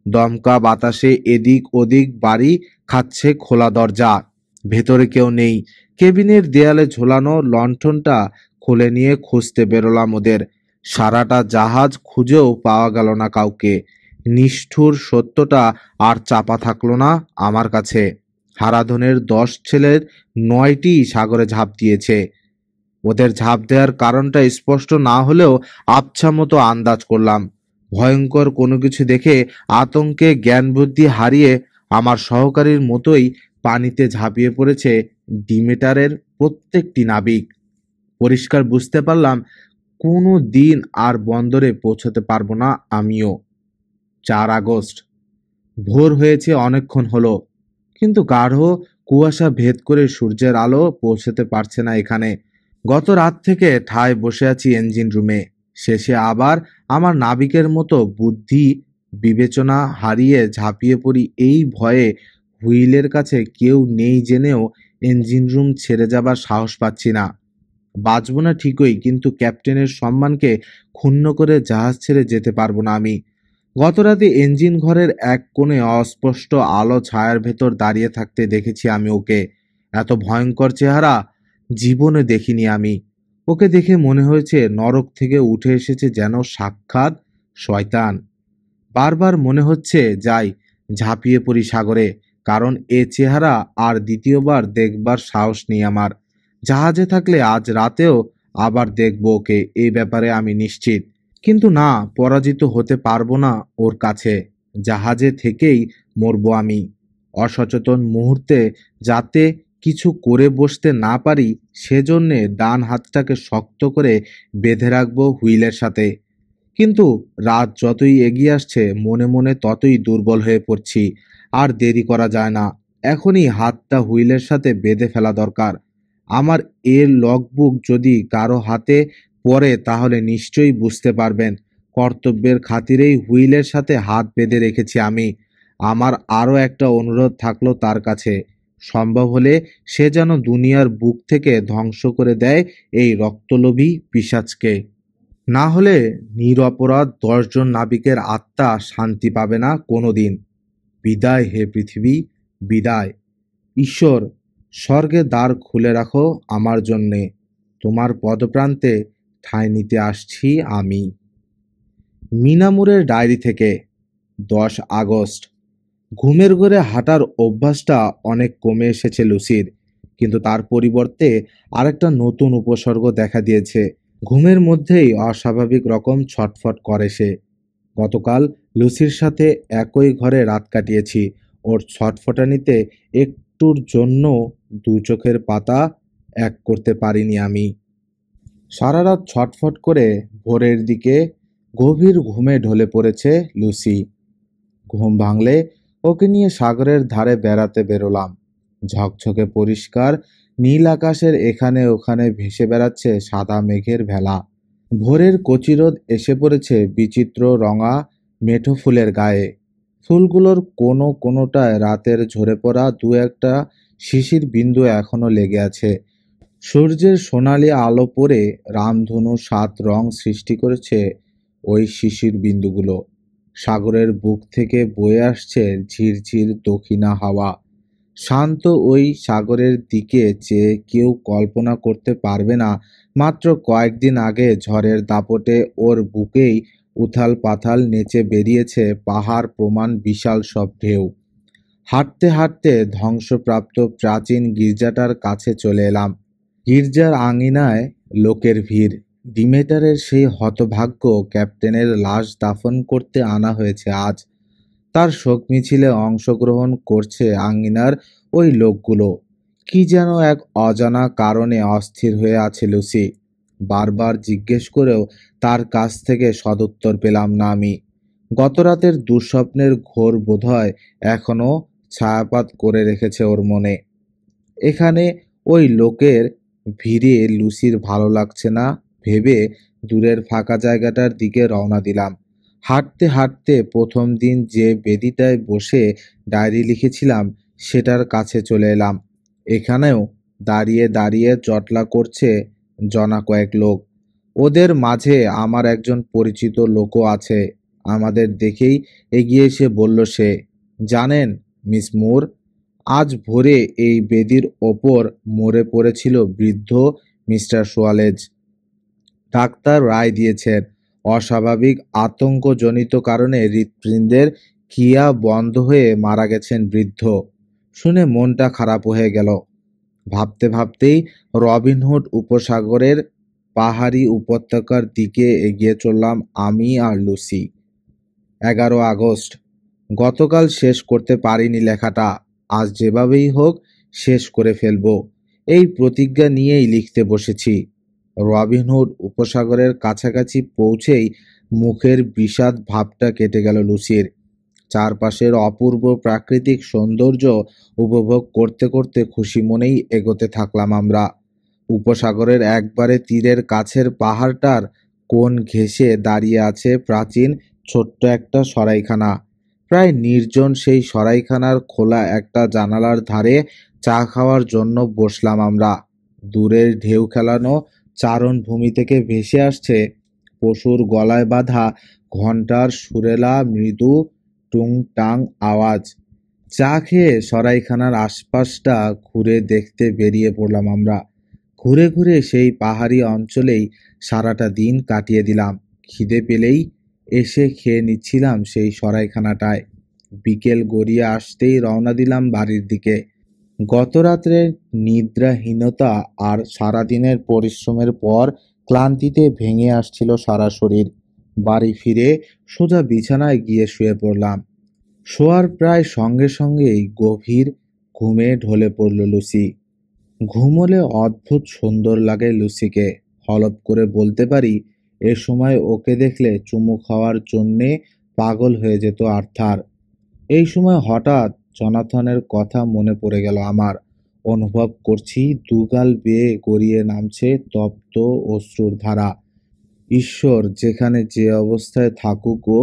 দমকা বাতাসে এদিক ওদিক বাড়ি খাচ্ছে খোলা দরজা। ভেতরে কেউ নেই। কেবিনের দেয়ালে ঝোলানো লণ্ঠনটা খুলে নিয়ে খুঁজতে বেরোলাম ওদের। সারাটা জাহাজ খুঁজেও পাওয়া গেল না কাউকে। নিষ্ঠুর সত্যটা আর চাপা থাকলো না আমার কাছে। হারাধনের 10 ছেলের 9টি সাগরে ঝাঁপ দিয়েছে। ওদের ঝাঁপ দেওয়ার কারণটা স্পষ্ট না হলেও আবছা মতো আন্দাজ করলাম। ভয়ঙ্কর কোনো কিছু দেখে আতঙ্কে জ্ঞান বুদ্ধি হারিয়ে আমার সহকারীর মতোই পানিতে ঝাঁপিয়ে পড়েছে ডিমেটারের প্রত্যেকটি নাবিক। পরিষ্কার বুঝতে পারলাম কোনো দিন আর বন্দরে পৌঁছতে পারবো না আমিও। 4 আগস্ট। ভোর হয়েছে অনেকক্ষণ হলো, কিন্তু গাঢ় কুয়াশা ভেদ করে সূর্যের আলো পৌঁছতে পারছে না এখানে। গত রাত থেকে ঠায় বসে আছি ইঞ্জিন রুমে। শেষে আবার আমার নাবিকের মতো বুদ্ধি বিবেচনা হারিয়ে ঝাঁপিয়ে পড়ি এই ভয়ে। হুইলের কাছে কেউ নেই জেনেও ইঞ্জিন রুম ছেড়ে যাবার সাহস পাচ্ছি না। বাঁচব না ঠিকই, কিন্তু ক্যাপ্টেনের সম্মানকে ক্ষুণ্ণ করে জাহাজ ছেড়ে যেতে পারবো না আমি। গতরাতে ইঞ্জিন ঘরের এক কোণে অস্পষ্ট আলো ছায়ার ভেতর দাঁড়িয়ে থাকতে দেখেছি আমি ওকে। এত ভয়ঙ্কর চেহারা জীবনে দেখিনি আমি। ওকে দেখে মনে হয়েছে নরক থেকে উঠে এসেছে যেন সাক্ষাৎ শয়তান। বারবার মনে হচ্ছে যাই, ঝাঁপিয়ে পড়ি সাগরে। কারণ এ চেহারা আর দ্বিতীয়বার দেখবার সাহস নেই আমার। জাহাজে থাকলে আজ রাতেও আবার দেখব ওকে, এই ব্যাপারে আমি নিশ্চিত। কিন্তু না, পরাজিত হতে পারবো না ওর কাছে। জাহাজে থেকেই মরবো আমি। অসচেতন মুহূর্তে যাতে কিছু করে বসতে না পারি সেজন্যে ডান হাতটাকে শক্ত করে বেঁধে রাখবো হুইলের সাথে। কিন্তু রাত যতই এগিয়ে আসছে মনে মনে ততই দুর্বল হয়ে পড়ছি। আর দেরি করা যায় না, এখনই হাতটা হুইলের সাথে বেঁধে ফেলা দরকার। আমার এর লগবুক যদি কারো হাতে পড়ে তাহলে নিশ্চয়ই বুঝতে পারবেন কর্তব্যের খাতিরেই হুইলের সাথে হাত বেঁধে রেখেছি আমি। আমার আরও একটা অনুরোধ থাকলো তার কাছে, সম্ভব হলে সে যেন দুনিয়ার বুক থেকে ধ্বংস করে দেয় এই রক্তলোভী পিশাচকে। না হলে নিরপরাধ 10 জন নাবিকের আত্মা শান্তি পাবে না কোনোদিন। বিদায় হে পৃথিবী, বিদায়। ঈশ্বর, স্বর্গের দ্বার খুলে রাখো আমার জন্যে। তোমার পদপ্রান্তে ঠাঁই নিতে আসছি আমি। মিনামুরের ডায়েরি থেকে 10 আগস্ট। ঘুমের ঘোরে হাঁটার অভ্যাসটা অনেক কমে এসেছে লুসির, কিন্তু তার পরিবর্তে আরেকটা নতুন উপসর্গ দেখা দিয়েছে। ঘুমের মধ্যেই অস্বাভাবিক রকম ছটফট করে সে। গতকাল লুসির সাথে একই ঘরে রাত কাটিয়েছি। ওর ছটফটানিতে একটুর জন্য দু চোখের পাতা এক করতে পারিনি আমি। সারা রাত ছটফট করে ভোরের দিকে গভীর ঘুমে ঢলে পড়েছে লুসি। ঘুম ভাঙলে ওকে নিয়ে সাগরের ধারে বেড়াতে বেরোলাম। ঝকঝকে পরিষ্কার নীল আকাশের এখানে ওখানে ভেসে বেড়াচ্ছে সাদা মেঘের ভেলা। ভোরের কচিরোদ এসে পড়েছে বিচিত্র রঙা মেঠো ফুলের গায়ে। ফুলগুলোর কোনোটায় রাতের ঝরে পড়া দু একটা শিশির বিন্দু এখনো লেগে আছে। সূর্যের সোনালি আলো পড়ে রামধনু 7 রং সৃষ্টি করেছে ওই শিশির বিন্দুগুলো। সাগরের বুক থেকে বয়ে আসছে ঝিরঝির দক্ষিণা হাওয়া। শান্ত ওই সাগরের দিকে চেয়ে কেউ কল্পনা করতে পারবে না মাত্র কয়েকদিন আগে ঝড়ের দাপটে ওর বুকেই উথাল পাথাল নেচে বেরিয়েছে পাহাড় প্রমাণ বিশাল সব ঢেউ। হাঁটতে হাঁটতে ধ্বংসপ্রাপ্ত প্রাচীন গির্জাটার কাছে চলে এলাম। গির্জার আঙিনায় লোকের ভিড়। ডিমেটারের সেই হতভাগ্য ক্যাপ্টেনের লাশ দাফন করতে আনা হয়েছে আজ। তার শোক মিছিলে অংশগ্রহণ করছে আঙিনার ওই লোকগুলো। কি যেন এক অজানা কারণে অস্থির হয়ে আছে লুসি। বারবার জিজ্ঞেস করেও তার কাছ থেকে সদুত্তর পেলাম না আমি। গতরাতের দুঃস্বপ্নের ঘোর বোধহয় এখনো ছায়াপাত করে রেখেছে ওর মনে। এখানে ওই লোকের ভিড়ে লুসির ভালো লাগছে না ভেবে দূরের ফাঁকা জায়গাটার দিকে রওনা দিলাম। হাঁটতে হাঁটতে প্রথম দিন যে বেদিটায় বসে ডায়েরি লিখেছিলাম সেটার কাছে চলে এলাম। এখানেও দাঁড়িয়ে দাঁড়িয়ে জটলা করছে জনা কয়েক লোক। ওদের মাঝে আমার একজন পরিচিত লোকও আছে। আমাদের দেখেই এগিয়ে এসে বলল সে, জানেন মিস মুর, আজ ভোরে এই বেদির ওপর মরে পড়েছিল বৃদ্ধ মিস্টার সোয়ালেজ। ডাক্তার রায় দিয়েছেন অস্বাভাবিক আতঙ্কজনিত কারণে হৃৎপিণ্ডের ক্রিয়া বন্ধ হয়ে মারা গেছেন বৃদ্ধ। শুনে মনটা খারাপ হয়ে গেল। ভাবতে ভাবতেই রবিনহুড উপসাগরের পাহাড়ি উপত্যকার দিকে এগিয়ে চললাম আমি আর লুসি। 11 আগস্ট। গতকাল শেষ করতে পারিনি লেখাটা, আজ যেভাবেই হোক শেষ করে ফেলবো এই প্রতিজ্ঞা নিয়েই লিখতে বসেছি। রবিনহুড উপসাগরের কাছাকাছি পৌঁছেই মুখের বিষাদ ভাবটা কেটে গেল লুসির। চারপাশের অপূর্ব প্রাকৃতিক সৌন্দর্য উপভোগ করতে করতে খুশি মনেই এগোতে থাকলাম আমরা। উপসাগরের একবারে তীরের কাছের পাহাড়টার কোণ ঘেঁষে দাঁড়িয়ে আছে প্রাচীন ছোট্ট একটা সরাইখানা। প্রায় নির্জন সেই সরাইখানার খোলা একটা জানালার ধারে চা খাওয়ার জন্য বসলাম আমরা। দূরের ঢেউ খেলানো চারণভূমি থেকে ভেসে আসছে পশুর গলায় বাঁধা ঘণ্টার সুরেলা মৃদু টুংটাং আওয়াজ। চা খেয়ে সরাইখানার আশপাশটা ঘুরে দেখতে বেরিয়ে পড়লাম আমরা। ঘুরে ঘুরে সেই পাহাড়ি অঞ্চলেই সারাটা দিন কাটিয়ে দিলাম। খিদে পেলেই এসে খেয়ে নিচ্ছিলাম সেই সরাইখানাটায়। বিকেল গড়িয়ে আসতেই রওনা দিলাম বাড়ির দিকে। গতরাত্রের নিদ্রাহীনতা আর সারাদিনের পরিশ্রমের পর ক্লান্তিতে ভেঙে আসছিল সারা শরীর। বাড়ি ফিরে সোজা বিছানায় গিয়ে শুয়ে পড়লাম। শোয়ার প্রায় সঙ্গে সঙ্গেই গভীর ঘুমে ঢলে পড়ল লুসি। ঘুম হলে অদ্ভুত সুন্দর লাগে লুসিকে। হলপ করে বলতে পারি, এ সময় ওকে দেখলে চুমু খাওয়ার জন্যে পাগল হয়ে যেত আর্থার। এই সময় হঠাৎ জনাথনের কথা মনে পড়ে গেল আমার। অনুভব করছি দুগাল বেয়ে গড়িয়ে নামছে তপ্ত অশ্রুর ধারা। ঈশ্বর, যেখানে যে অবস্থায় থাকুক ও,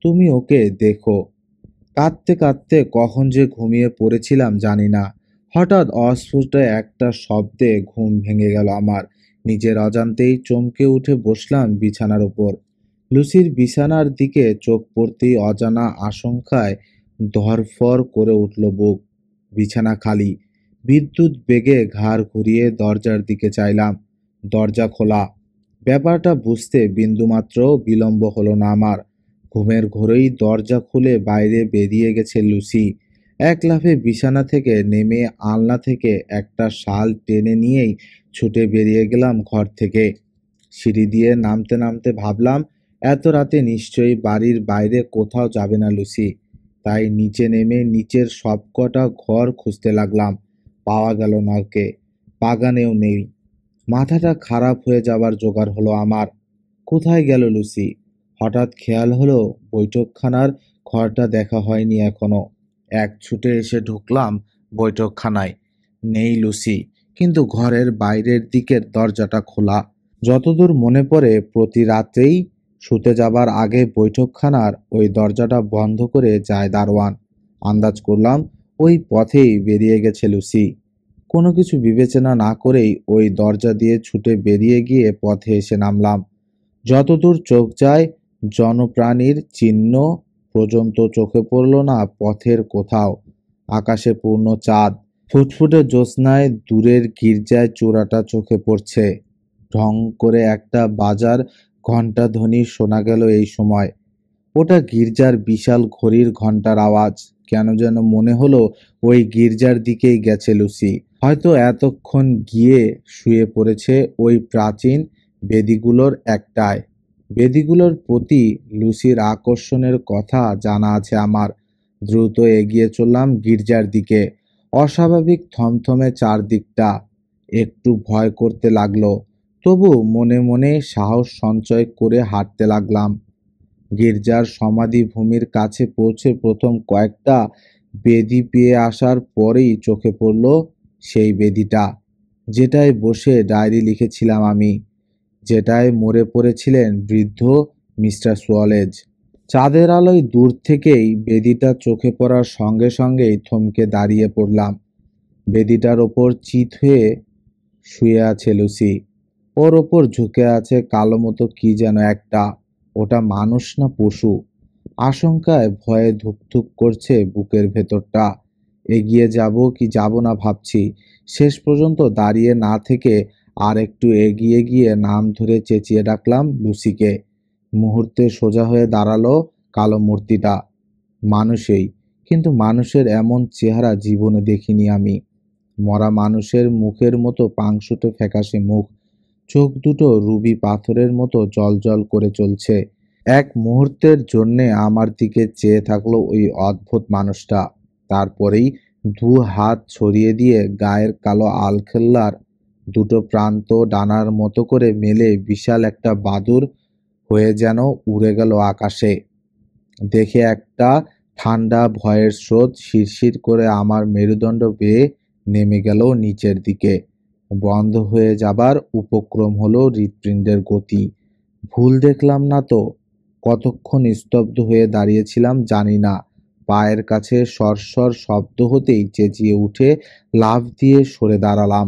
তুমি ওকে দেখো। কাঁদতে কাঁদতে কখন যে ঘুমিয়ে পড়েছিলাম জানি না। হঠাৎ অস্ফুট একটা শব্দে ঘুম ভেঙে গেল আমার। নিজের অজান্তেই চমকে উঠে বসলাম বিছানার উপর। লুসির বিছানার দিকে চোখ পড়তেই অজানা আশঙ্কায় ধরফর করে উঠল বুক। বিছানা খালি। বিদ্যুৎ বেগে ঘাড় ঘুরিয়ে দরজার দিকে চাইলাম। দরজা খোলা। ব্যাপারটা বুঝতে বিন্দুমাত্র বিলম্ব হলো না আমার। ঘুমের ঘোরেই দরজা খুলে বাইরে বেরিয়ে গেছে লুসি। এক লাফে বিছানা থেকে নেমে আলনা থেকে একটা শাল টেনে নিয়েই ছুটে বেরিয়ে গেলাম ঘর থেকে। সিঁড়ি দিয়ে নামতে নামতে ভাবলাম, এত রাতে নিশ্চয়ই বাড়ির বাইরে কোথাও যাবে না লুসি। তাই নিচে নেমে নিচের সবকটা ঘর খুঁজতে লাগলাম। পাওয়া গেল না ওকে। বাগানেও নেই। মাথাটা খারাপ হয়ে যাবার জোগাড় হলো আমার। কোথায় গেল লুসি? হঠাৎ খেয়াল হলো বৈঠকখানার ঘরটা দেখা হয়নি এখনো। এক ছুটে এসে ঢুকলাম বৈঠকখানায়। নেই লুসি, কিন্তু ঘরের বাইরের দিকের দরজাটা খোলা। যতদূর মনে পড়ে প্রতি রাতেই শুতে যাবার আগে বৈঠকখানার ওই দরজাটা বন্ধ করে যায় দারোয়ান। আন্দাজ করলাম ওই পথেই বেরিয়ে গেছে লুসি। কোনো কিছু বিবেচনা না করেই ওই দরজা দিয়ে ছুটে বেরিয়ে গিয়ে পথে এসে নামলাম। যতদূর চোখ যায় জনপ্রাণীর চিহ্ন পর্যন্ত চোখে পড়ল না পথের কোথাও। আকাশে পূর্ণ চাঁদ। ফুটফুটে জ্যোৎস্নায় দূরের গির্জায় চূড়াটা চোখে পড়ছে। ঢং করে একটা বাজার ঘণ্টাধ্বনি শোনা গেল এই সময়। ওটা গির্জার বিশাল ঘড়ির ঘণ্টার আওয়াজ। কেন যেন মনে হলো ওই গির্জার দিকেই গেছে লুসি। হয়তো এতক্ষণ গিয়ে শুয়ে পড়েছে ওই প্রাচীন বেদিগুলোর একটায়। বেদিগুলোর প্রতি লুসির আকর্ষণের কথা জানা আছে আমার। দ্রুত এগিয়ে চললাম গির্জার দিকে। অস্বাভাবিক থমথমে চারদিকটা। একটু ভয় করতে লাগলো, তবু মনে মনে সাহস সঞ্চয় করে হাঁটতে লাগলাম। গির্জার সমাধিভূমির কাছে পৌঁছে প্রথম কয়েকটা বেদি পেয়ে আসার পরেই চোখে পড়ল সেই বেদিটা, যেটায় বসে ডায়েরি লিখেছিলাম আমি, যেটায় মরে পড়েছিলেন বৃদ্ধ মিস্টার সোয়ালেজ। চাঁদের আলোয় দূর থেকেই বেদিটা চোখে পড়ার সঙ্গে সঙ্গেই থমকে দাঁড়িয়ে পড়লাম। বেদিটার ওপর চিত হয়ে শুয়ে আছে লুসি। ওর ওপর ঝুঁকে আছে কালো মতো কি যেন একটা। ওটা মানুষ না পশু? আশঙ্কায় ভয়ে ধুকধুক করছে বুকের ভেতরটা। এগিয়ে যাব কি যাব না ভাবছি। শেষ পর্যন্ত দাঁড়িয়ে না থেকে আর একটু এগিয়ে গিয়ে নাম ধরে চেঁচিয়ে ডাকলাম লুসিকে। মুহূর্তে সোজা হয়ে দাঁড়ালো কালো মূর্তিটা। মানুষেই, কিন্তু মানুষের এমন চেহারা জীবনে দেখিনি আমি। মরা মানুষের মুখের মতো পাংশুটে ফ্যাকাশে মুখ। চোখ দুটো রুবি পাথরের মতো জ্বলজ্বল করে চলছে। এক মুহূর্তের জন্যে আমার দিকে চেয়ে থাকলো ওই অদ্ভুত মানুষটা। তারপরেই দু হাত ছড়িয়ে দিয়ে গায়ের কালো আলখেল্লার দুটো প্রান্ত ডানার মতো করে মেলে বিশাল একটা বাদুড় হয়ে যেন উড়ে গেল আকাশে। দেখে একটা ঠান্ডা ভয়ের স্রোত শিরশির করে আমার মেরুদণ্ড বেয়ে নেমে গেল নিচের দিকে। বন্ধ হয়ে যাবার উপক্রম হলো হৃৎপিণ্ডের গতি। ভুল দেখলাম না তো? কতক্ষণ স্তব্ধ হয়ে দাঁড়িয়েছিলাম জানি না। পায়ের কাছে সরসর শব্দ হতেই চেঁচিয়ে উঠে লাফ দিয়ে সরে দাঁড়ালাম।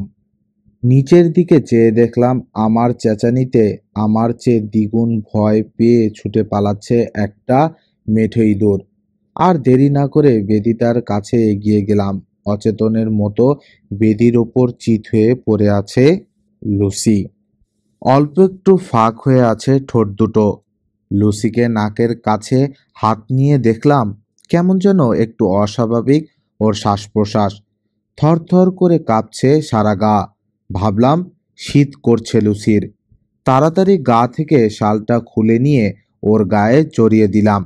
নিচের দিকে চেয়ে দেখলাম আমার চেঁচানিতে আমার চেয়ে দ্বিগুণ ভয় পেয়ে ছুটে পালাচ্ছে একটা মেঠো ইঁদুর। আর দেরি না করে বেদিটার কাছে এগিয়ে গেলাম। অচেতনের মতো বেদির ওপর চিত হয়ে পড়ে আছে লুসি। অল্প একটু ফাঁক হয়ে আছে ঠোঁট দুটো। লুসিকে নাকের কাছে হাত নিয়ে দেখলাম কেমন যেন একটু অস্বাভাবিক ওর শ্বাস প্রশ্বাস। থরথর করে কাঁপছে সারা গা। ভাবলাম শীত করছে লুসির। তাড়াতাড়ি গা থেকে শালটা খুলে নিয়ে ওর গায়ে জড়িয়ে দিলাম।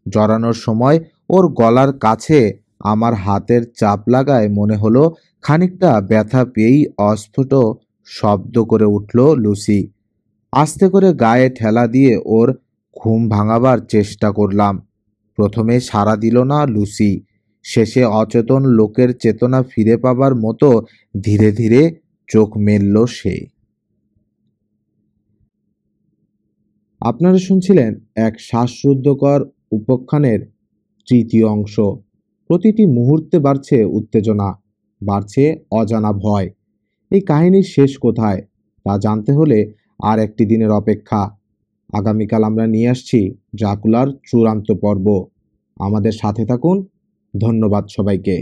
জড়ানোর সময় ওর গলার কাছে আমার হাতের চাপ লাগায় মনে হলো খানিকটা ব্যথা পেয়েই অস্ফুট শব্দ করে উঠল লুসি। আস্তে করে গায়ে ঠেলা দিয়ে ওর ঘুম ভাঙাবার চেষ্টা করলাম। প্রথমে সাড়া দিল না লুসি। শেষে অচেতন লোকের চেতনা ফিরে পাবার মতো ধীরে ধীরে চোখ মেলল সে। আপনারা শুনছিলেন এক শ্বাসরুদ্ধকর উপাখ্যানের তৃতীয় অংশ। প্রতিটি মুহূর্তে বাড়ছে উত্তেজনা, বাড়ছে অজানা ভয়। এই কাহিনীর শেষ কোথায় তা জানতে হলে আর একটি দিনের অপেক্ষা। আগামীকাল আমরা নিয়ে আসছি ড্রাকুলার চূড়ান্ত পর্ব। আমাদের সাথে থাকুন। ধন্যবাদ সবাইকে।